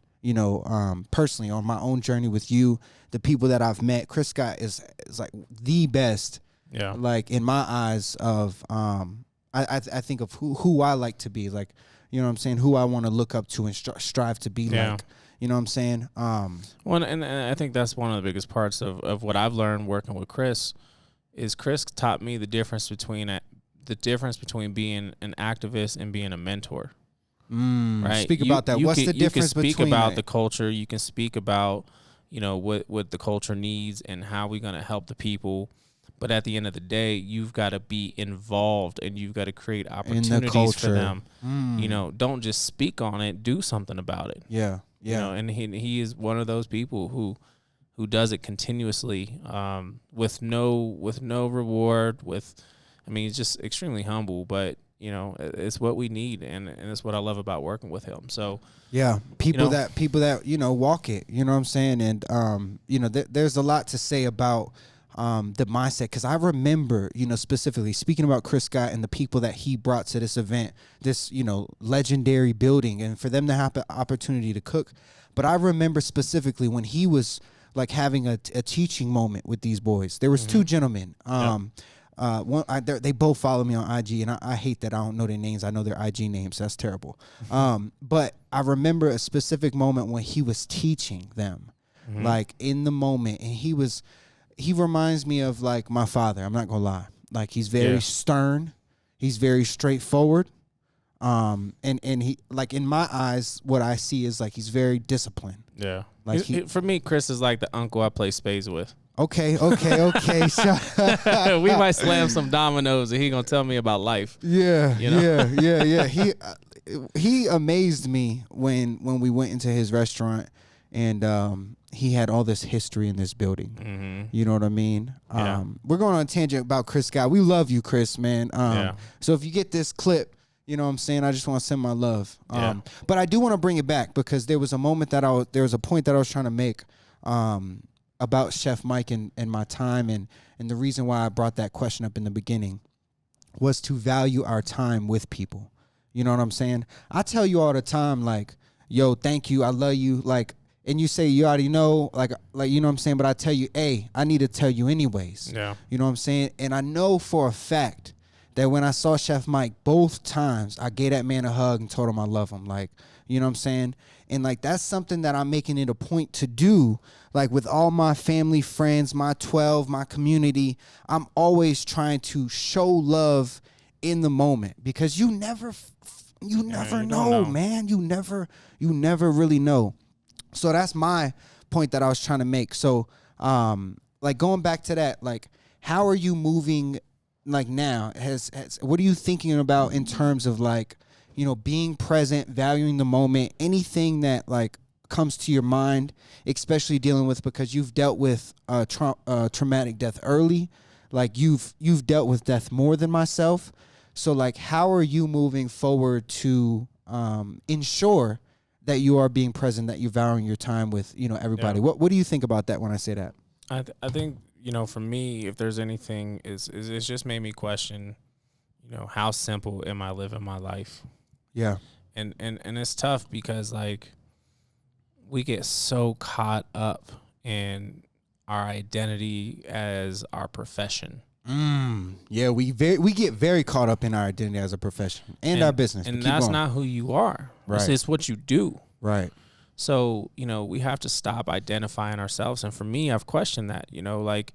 personally on my own journey with you, the people that I've met, Chris Scott is like the best. Yeah. Like in my eyes of, I think of who I like to be, like, you know what I'm saying? Who I want to look up to and strive to be like. You know what I'm saying? Well, and I think that's one of the biggest parts of what I've learned working with Chris is Chris taught me the difference between being an activist and being a mentor. Right? Speak about that. What's the difference between? You can speak about the culture. You can speak about what the culture needs and how we're gonna help the people. But at the end of the day, you've got to be involved and you've got to create opportunities for them. Don't just speak on it. Do something about it. Yeah. Yeah. And he is one of those people who does it continuously, with no reward. He's just extremely humble, but it's what we need, and it's what I love about working with him. So yeah, people that walk it. You know what I'm saying? And there's a lot to say about the mindset, because I remember, specifically speaking about Chris Scott and the people that he brought to this event, this, legendary building, and for them to have an opportunity to cook. But I remember specifically when he was like having a teaching moment with these boys. There was two gentlemen, They both follow me on IG, and I hate that I don't know their names. I know their IG names. That's terrible. But I remember a specific moment when he was teaching them, like in the moment, and he reminds me of like my father. I'm not gonna lie. Like he's very stern. He's very straightforward. And he, like in my eyes, what I see is like he's very disciplined. Yeah. Like for me, Chris is like the uncle I play spades with. Okay. We might slam some dominoes and he gonna tell me about life. Yeah, you know? yeah. He amazed me when we went into his restaurant, and he had all this history in this building. Mm-hmm. You know what I mean? Yeah. We're going on a tangent about Chris Scott. We love you, Chris, man. So if you get this clip, you know what I'm saying, I just want to send my love. But I do want to bring it back because there was a moment there was a point that I was trying to make about Chef Mike and my time, and the reason why I brought that question up in the beginning was to value our time with people. You know what I'm saying? I tell you all the time, like, yo, thank you, I love you, like, and you say you already know, like you know what I'm saying, but I tell you, hey, I need to tell you anyways. Yeah. You know what I'm saying? And I know for a fact that when I saw Chef Mike both times, I gave that man a hug and told him I love him. Like, you know what I'm saying? And like that's something that I'm making it a point to do. Like with all my family, friends, my 12, my community, I'm always trying to show love in the moment because you never know, man. You never really know. So that's my point that I was trying to make. So, like going back to that, like, how are you moving? Like now, what are you thinking about in terms of like, you know, being present, valuing the moment, anything that like comes to your mind, especially dealing with, because you've dealt with traumatic death early, like you've dealt with death more than myself. So like, how are you moving forward to ensure that you are being present, that you're valuing your time with, you know, everybody? Yeah. What do you think about that when I say that? I think, you know, for me, if there's anything, is it's just made me question, you know, how simple am I living my life? Yeah. And it's tough because like we get so caught up in our identity as our profession. Yeah, we get very caught up in our identity as a profession and our business. And that's not who you are. Right. It's what you do. Right. So, you know, we have to stop identifying ourselves. And for me, I've questioned that, you know, like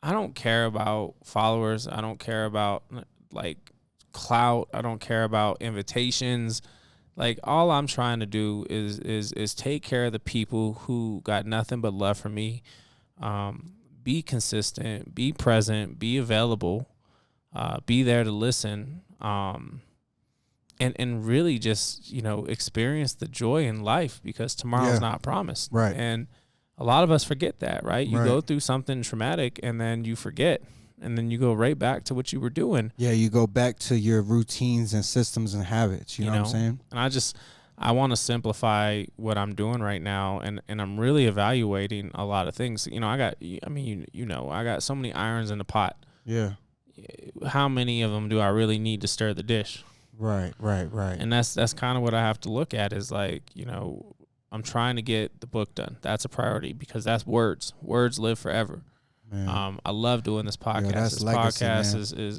I don't care about followers. I don't care about like clout. I don't care about invitations. Like all I'm trying to do is take care of the people who got nothing but love for me. Be consistent, be present, be available, be there to listen, and really just, you know, experience the joy in life because tomorrow's not promised. Right. And a lot of us forget that, right? You go through something traumatic and then you forget. And then you go right back to what you were doing. Yeah, you go back to your routines and systems and habits. You know what I'm saying? And I want to simplify what I'm doing right now, and I'm really evaluating a lot of things. You know, I got so many irons in the pot. Yeah. How many of them do I really need to stir the dish? Right. And that's kind of what I have to look at is like, you know, I'm trying to get the book done. That's a priority because that's words. Words live forever. Man. I love doing this podcast. Yo, that's this legacy, podcast man.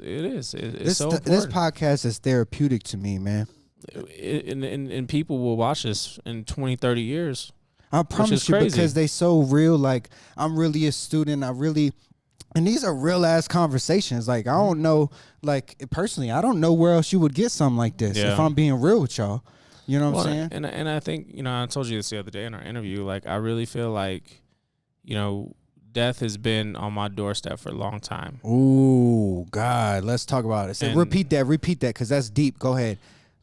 It's so important. This podcast is therapeutic to me, man. And people will watch this in 20, 30 years. I promise you, because they so real. Like, I'm really a student. And these are real ass conversations. Like, I don't know, like personally, I don't know where else you would get something like this if I'm being real with y'all. You know what I'm saying? And I think, you know, I told you this the other day in our interview. Like, I really feel like, you know, death has been on my doorstep for a long time. Ooh, God, let's talk about it. So repeat that, because that's deep. Go ahead.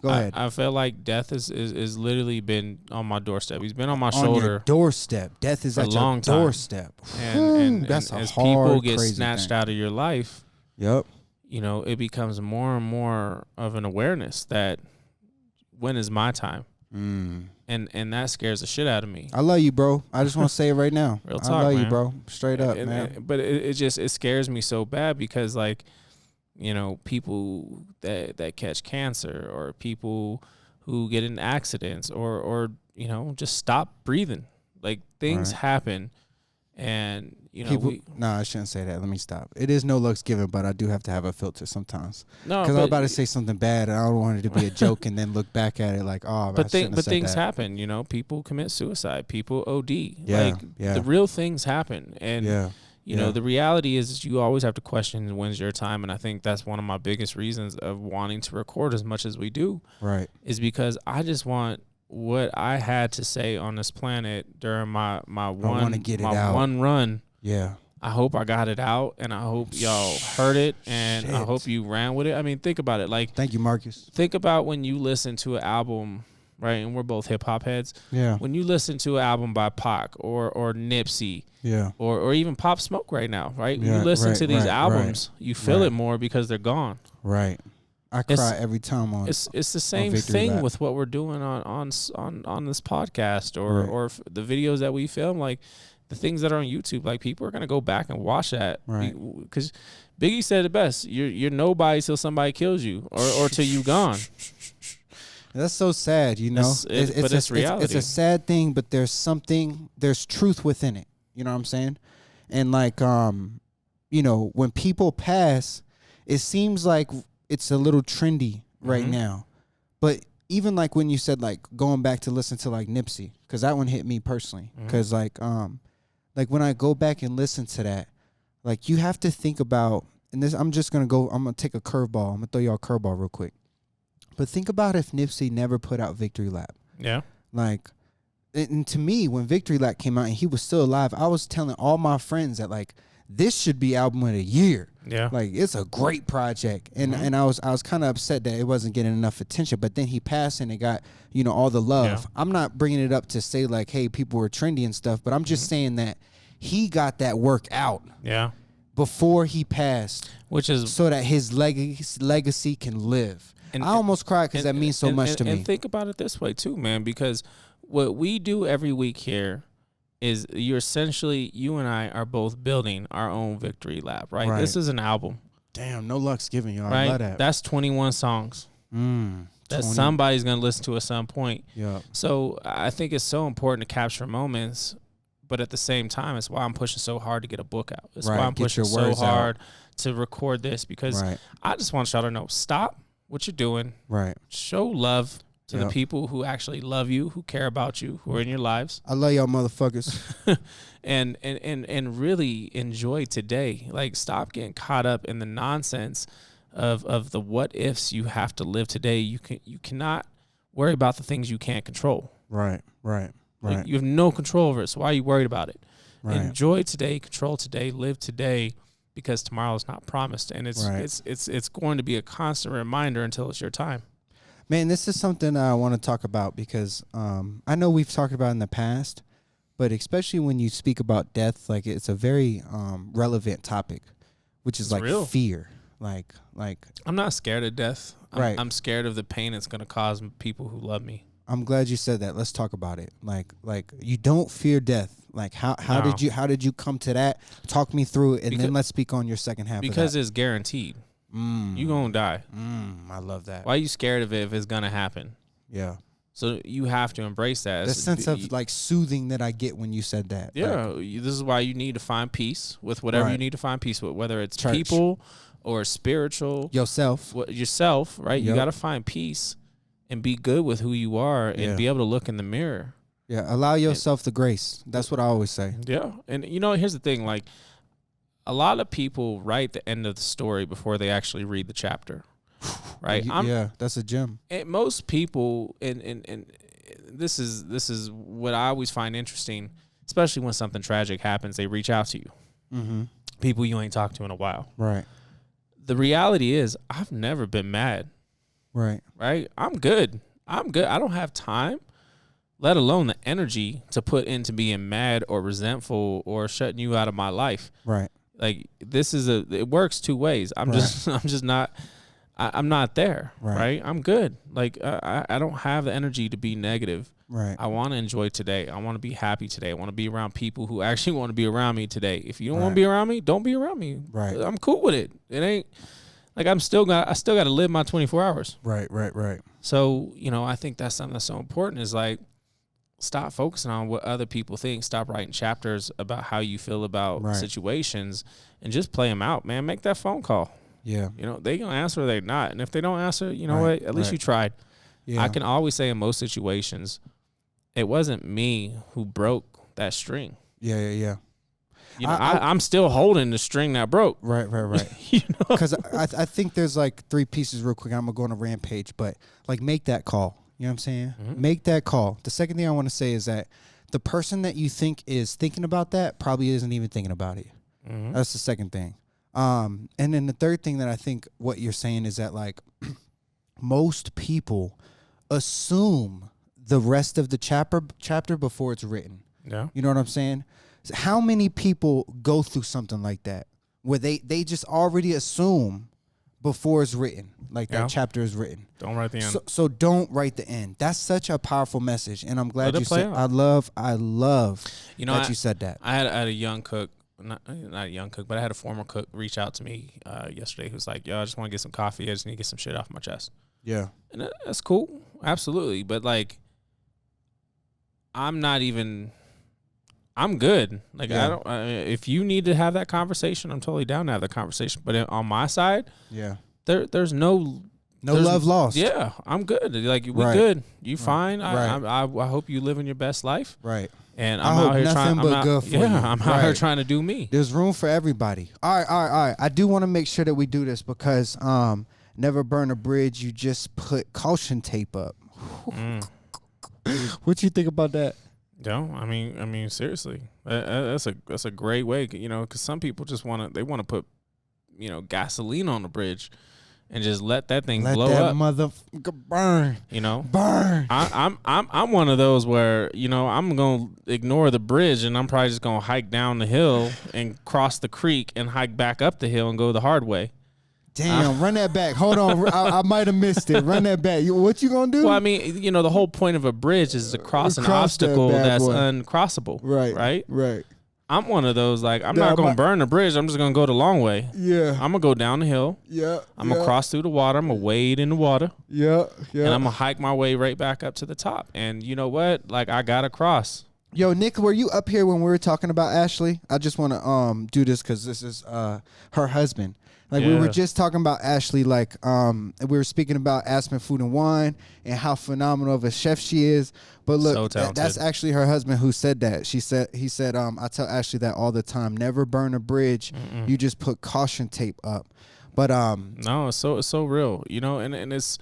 I feel like death is literally been on my doorstep. He's been on my shoulder. Your doorstep. Death is at your doorstep. And that's as hard, people get crazy snatched thing out of your life, you know, it becomes more and more of an awareness that when is my time? And that scares the shit out of me. I love you, bro. I just want to say it right now. Real talk, I love man. you, bro. Straight up, man. But it scares me so bad because, like, you know, people that catch cancer or people who get in accidents or you know, just stop breathing. Like, things happen, and you know, People, I shouldn't say that. Let me stop. It is no looks given, but I do have to have a filter sometimes. No, because I'm about to say something bad, and I don't want it to be a joke, and then look back at it like, oh, but I shouldn't have said things that. happen. You know, people commit suicide. People OD. Yeah, The real things happen, and you know, the reality is you always have to question when's your time, and I think that's one of my biggest reasons of wanting to record as much as we do. Right. Is because I just want what I had to say on this planet during my one run. Yeah. I hope I got it out, and I hope y'all heard it, and I hope you ran with it. I mean, think about it. Like, thank you, Marcus. Think about when you listen to an album, right? And we're both hip hop heads. Yeah. When you listen to an album by Pac or Nipsey, or even Pop Smoke right now, right? When you listen to these albums, you feel it more because they're gone. Right. I cry every time on. It's the same thing with what we're doing on this podcast or the videos that we film, like the things that are on YouTube. Like, people are gonna go back and watch that, right? Because Biggie said it best: you're nobody till somebody kills you, or till you gone. That's so sad, you know. It's reality. It's a sad thing, but there's truth within it. You know what I'm saying? And like, you know, when people pass, it seems like it's a little trendy right now. But even like when you said, like, going back to listen to like Nipsey, because that one hit me personally. Because like when I go back and listen to that, like, you have to think about, and this, I'm gonna take a curveball. I'm gonna throw y'all a curveball real quick. But think about if Nipsey never put out Victory Lap. Yeah. Like, and to me, when Victory Lap came out and he was still alive, I was telling all my friends that, like, this should be album of the year. Yeah. Like, it's a great project. And and I was kind of upset that it wasn't getting enough attention. But then he passed and it got, you know, all the love. Yeah. I'm not bringing it up to say, like, hey, people were trendy and stuff. But I'm just saying that he got that work out. Yeah. Before he passed. Which is so that his legacy can live. And I almost cried because that means so much to me. And think about it this way too, man, because what we do every week here is you and I are both building our own Victory Lap, right? This is an album. Damn, no luck's given, y'all. Right? I love that. That's 21 songs that somebody's going to listen to at some point. Yeah. So I think it's so important to capture moments, but at the same time, it's why I'm pushing so hard to get a book out. It's why I'm pushing so hard to record this, because I just want y'all to know, stop what you're doing. Right. Show love to the people who actually love you, who care about you, who are in your lives. I love y'all motherfuckers. and really enjoy today. Like, stop getting caught up in the nonsense of the what ifs you have to live today. You cannot worry about the things you can't control. Right. Like, you have no control over it. So why are you worried about it? Right. Enjoy today, control today, live today. Because tomorrow is not promised, and it's going to be a constant reminder until it's your time. Man, this is something I want to talk about because I know we've talked about in the past, but especially when you speak about death, like, it's a very relevant topic, which is like real fear. Like I'm not scared of death. I'm scared of the pain it's going to cause people who love me. I'm glad you said that. Let's talk about it. Like you don't fear death. Like, how did you come to that? Talk me through it, and then let's speak on your second half. Because it's guaranteed. You gonna die. I love that. Why are you scared of it if it's gonna happen? Yeah. So you have to embrace that. The sense of like soothing that I get when you said that. Yeah. This is why you need to find peace with whatever you need to find peace with, whether it's people or spiritual. Yourself, right? Yep. You got to find peace and be good with who you are and be able to look in the mirror. Yeah, allow yourself the grace. That's what I always say. Yeah, and you know, here's the thing. Like, a lot of people write the end of the story before they actually read the chapter, right? Yeah, that's a gem. And most people, and this is what I always find interesting, especially when something tragic happens, they reach out to you. Mm-hmm. People you ain't talked to in a while. Right. The reality is, I've never been mad. Right. I'm good. I don't have time, let alone the energy to put into being mad or resentful or shutting you out of my life. Right. Like, it works two ways. I'm not there. Right. I'm good. Like, I don't have the energy to be negative. Right. I want to enjoy today. I want to be happy today. I want to be around people who actually want to be around me today. If you don't want to be around me, don't be around me. Right. I'm cool with it. It ain't like I still got to live my 24 hours. Right. So, you know, I think that's something that's so important is like, stop focusing on what other people think. Stop writing chapters about how you feel about situations, and just play them out, man. Make that phone call. Yeah. You know, they gonna answer or they not. And if they don't answer, you know what? At least you tried. Yeah. I can always say in most situations, it wasn't me who broke that string. Yeah. You know, I'm still holding the string that broke. Right. You know? Because I think there's like 3 pieces real quick. I'm going to go on a rampage, but like make that call. You know what I'm saying? Mm-hmm. Make that call. The second thing I want to say is that the person that you think is thinking about that probably isn't even thinking about it. Mm-hmm. That's the second thing. And then the third thing that I think what you're saying is that like most people assume the rest of the chapter before it's written. Yeah. You know what I'm saying? How many people go through something like that where they just already assume before it's written, like that chapter is written. Don't write the end. So don't write the end. That's such a powerful message, and I'm glad Let you it play said. out. I love You know, that you said that. I had a young cook, not a young cook, but I had a former cook reach out to me yesterday who's like, yo, I just want to get some coffee. I just need to get some shit off my chest. Yeah. And that's cool. Absolutely. But like, I'm good. Like, Yeah. if you need to have that conversation, I'm totally down to have the conversation. But on my side, Yeah. there's no love lost. Yeah, I'm good. Like, we good. You fine. I hope you living your best life. Right. And I I'm hope out here nothing but good for you. I'm out here trying to do me. There's room for everybody. All right. I do want to make sure that we do this because never burn a bridge. You just put caution tape up. What you think about that? No, I mean, seriously, that's a great way, you know, because some people just want to put, you know, gasoline on the bridge and just let that thing blow that up. Motherfucker burn. You know, burn. I'm one of those where, you know, I'm gonna ignore the bridge and I'm probably just gonna hike down the hill and cross the creek and hike back up the hill and go the hard way. Damn, run that back. Hold on. I might have missed it. Run that back. What you going to do? Well, I mean, you know, the whole point of a bridge is to cross an obstacle that's uncrossable. Right. I'm one of those, like, I'm not going to burn the bridge. I'm just going to go the long way. Yeah. I'm going to go down the hill. Yeah. I'm going to cross through the water. I'm going to wade in the water. Yeah. And I'm going to hike my way right back up to the top. And you know what? Like, I got to cross. Yo, Nick, were you up here when we were talking about Ashley? I just want to do this because this is her husband. Like, we were just talking about Ashley, like, we were speaking about Aspen Food and Wine and how phenomenal of a chef she is. But look, so that's actually her husband who said that. He said, I tell Ashley that all the time. Never burn a bridge. Mm-mm. You just put caution tape up. But no, it's so real, you know, and it's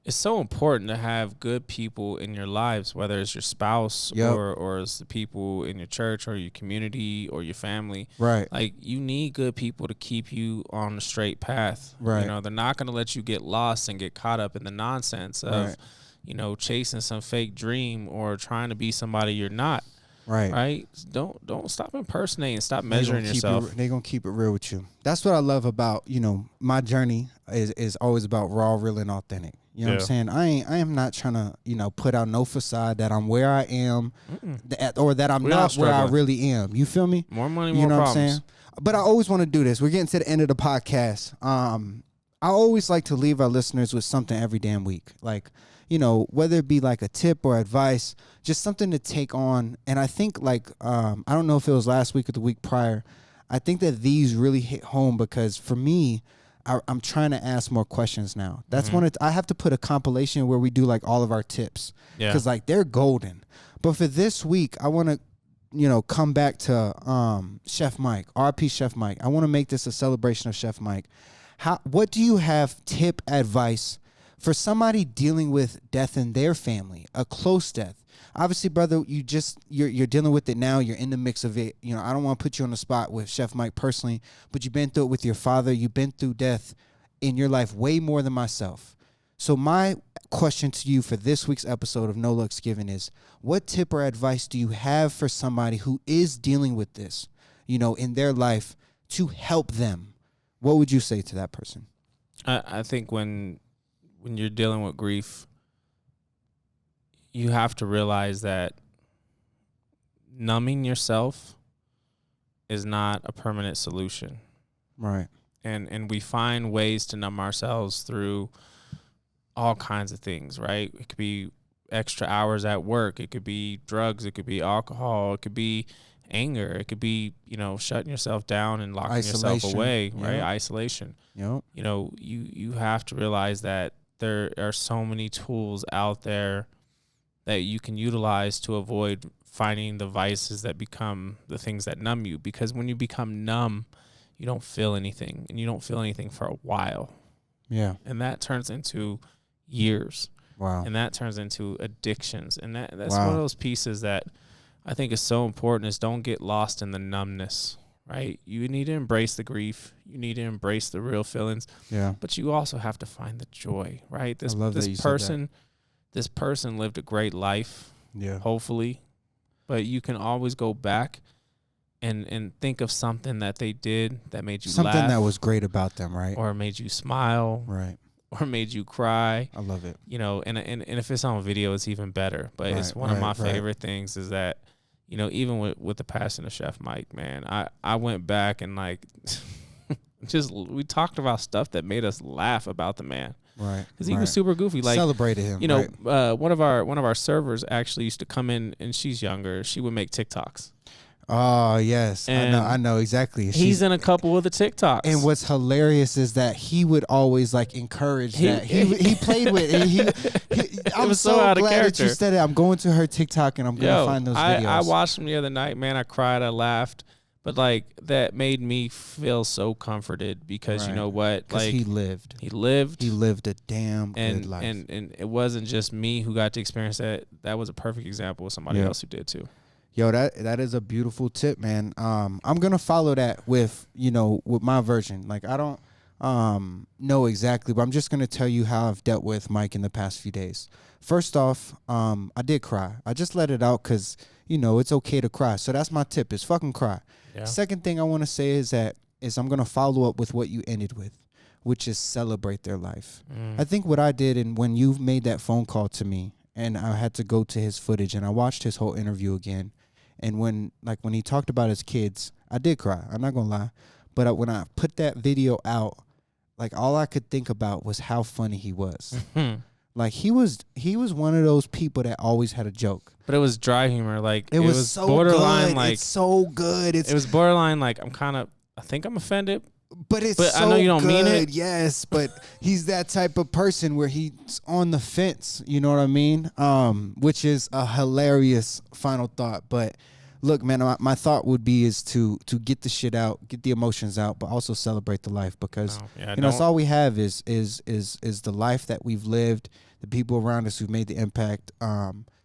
so important to have good people in your lives, whether it's your spouse or it's the people in your church or your community or your family. Right. Like, you need good people to keep you on the straight path. Right. You know, they're not going to let you get lost and get caught up in the nonsense of, you know, chasing some fake dream or trying to be somebody you're not. Right. Don't stop impersonating. Stop measuring yourself. They're going to keep it real with you. That's what I love about, you know, my journey is always about raw, real, and authentic. You know what I'm saying? I am not trying to, you know, put out no facade that I'm where I am or that I'm not where I really am. You feel me? More money, more problems. What I'm saying? But I always want to do this. We're getting to the end of the podcast. I always like to leave our listeners with something every damn week. Like, you know, whether it be like a tip or advice, just something to take on. And I think like, I don't know if it was last week or the week prior, I think that these really hit home because for me, I'm trying to ask more questions now. That's when I have to put a compilation where we do like all of our tips because like they're golden. But for this week, I want to, you know, come back to Chef Mike, RP Chef Mike. I want to make this a celebration of Chef Mike. What do you have tip advice for somebody dealing with death in their family, a close death? Obviously, brother, you're dealing with it now. You're in the mix of it. You know, I don't want to put you on the spot with Chef Mike personally, but you've been through it with your father. You've been through death in your life way more than myself. So my question to you for this week's episode of No Looks Given is, what tip or advice do you have for somebody who is dealing with this, you know, in their life to help them? What would you say to that person? I think when you're dealing with grief, you have to realize that numbing yourself is not a permanent solution. Right. And we find ways to numb ourselves through all kinds of things, right? It could be extra hours at work. It could be drugs. It could be alcohol. It could be anger. It could be, shutting yourself down and locking yourself away, right? Yep. Isolation. Yep. You have to realize that there are so many tools out there that you can utilize to avoid finding the vices that become the things that numb you. Because when you become numb, you don't feel anything, and you don't feel anything for a while. Yeah. And that turns into years. Wow. And that turns into addictions. And that's Wow. one of those pieces that I think is so important, is don't get lost in the numbness, right? You need to embrace the grief. You need to embrace the real feelings. Yeah. But you also have to find the joy, right? This person lived a great life, hopefully. But you can always go back and think of something that they did that made you laugh. Something that was great about them, right? Or made you smile. Right. Or made you cry. I love it. And if it's on video, it's even better. But it's one of my favorite things is that, even with the passing of Chef Mike, man, I went back and we talked about stuff that made us laugh about the man. Right. Because he was super goofy. Celebrated him. One of our servers actually used to come in, and she's younger. She would make TikToks. Oh, yes. And I know exactly. He's in a couple of the TikToks. And what's hilarious is that he would always encourage that. He played with it. I'm so out of glad character. that you said it. I'm going to her TikTok and I'm going to find those videos. I watched him the other night, man. I cried, I laughed. But that made me feel so comforted because you know what? He lived. He lived a damn good life. And it wasn't just me who got to experience that. That was a perfect example of somebody else who did too. Yo, that is a beautiful tip, man. I'm gonna follow that with my version. I don't know exactly, but I'm just gonna tell you how I've dealt with Mike in the past few days. First off, I did cry. I just let it out because it's okay to cry. So that's my tip: is fucking cry. Yeah. Second thing I want to say is I'm gonna follow up with what you ended with, which is celebrate their life. I think what I did, and when you made that phone call to me, and I had to go to his footage, and I watched his whole interview again. And when he talked about his kids, I did cry. I'm not gonna lie, but when I put that video out, all I could think about was how funny he was. He was one of those people that always had a joke. But it was dry humor. It was so borderline. Good. It's so good. It was borderline. I think I'm offended. But I know you don't mean it. Yes, but he's that type of person where he's on the fence. You know what I mean? Which is a hilarious final thought. But look, man, my thought would be is to get the shit out, get the emotions out, but also celebrate the life because it's all we have is the life that we've lived, the people around us who've made the impact.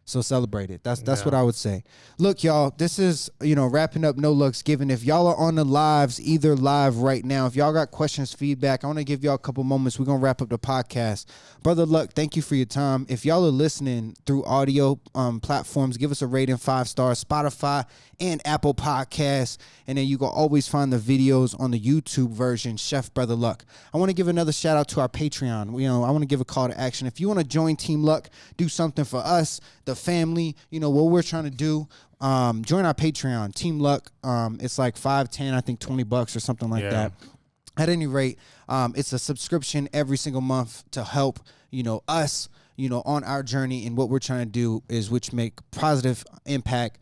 So celebrate it. That's what I would say. Look, y'all, this is, wrapping up No Looks Given. If y'all are on the lives, either live right now, if y'all got questions, feedback, I want to give y'all a couple moments. We're going to wrap up the podcast. Brother Luck, thank you for your time. If y'all are listening through audio platforms, give us a rating, 5 stars, Spotify and Apple Podcasts. And then you can always find the videos on the YouTube version, Chef Brother Luck. I want to give another shout out to our Patreon. I want to give a call to action. If you want to join Team Luck, do something for us, the family, what we're trying to do, join our Patreon, Team Luck. It's like $5, $10, I think $20 or something like that. At any rate, it's a subscription every single month to help, us, on our journey. And what we're trying to do is make positive impact,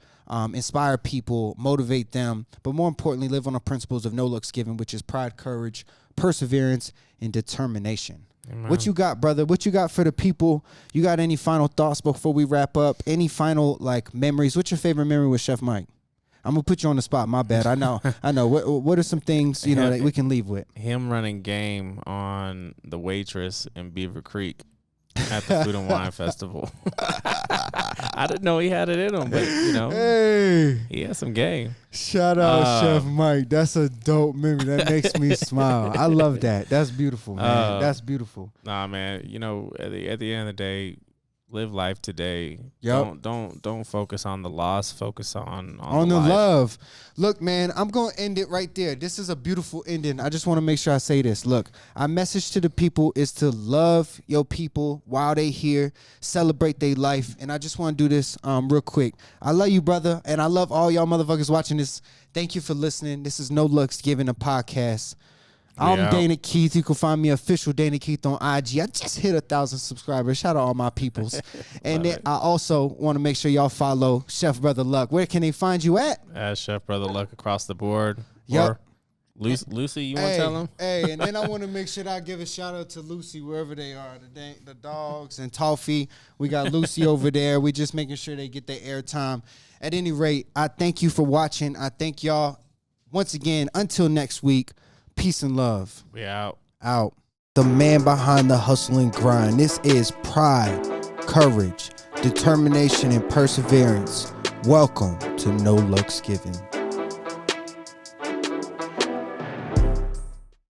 inspire people, motivate them, but more importantly, live on the principles of No Looks Given, which is pride, courage, perseverance, and determination. Amen. What you got, brother? What you got for the people? You got any final thoughts before we wrap up? Any final memories? What's your favorite memory with Chef Mike? I'm gonna put you on the spot. My bad. I know. What are some things that we can leave with? Him running game on the waitress in Beaver Creek at the Food and Wine Festival. I didn't know he had it in him, but hey, he had some game. Shout out Chef Mike. That's a dope memory. That makes me smile. I love that. That's beautiful, man. That's beautiful. Nah, man. At the end of the day, live life today. Yep. Don't focus on the loss. Focus on the life. love. Look, man, I'm going to end it right there. This is a beautiful ending. I just want to make sure I say this. Look, our message to the people is to love your people while they here, celebrate their life. And I just want to do this real quick. I love you, brother, and I love all y'all motherfuckers watching this. Thank you for listening. This is No Looks Given, a podcast. I'm out. Dana Keith. You can find me official Dana Keith on IG. I just hit 1,000 subscribers. Shout out all my peoples. And then I also want to make sure y'all follow Chef Brother Luck. Where can they find you at? Chef Brother Luck across the board. Yep. Or Lucy, you want to tell them? Hey, and then I want to make sure that I give a shout out to Lucy wherever they are. The dogs and Toffee. We got Lucy over there. We just making sure they get their airtime. At any rate, I thank you for watching. I thank y'all once again. Until next week, peace and love. We out. Out. The man behind the hustle and grind. This is pride, courage, determination, and perseverance. Welcome to No Luck's Given.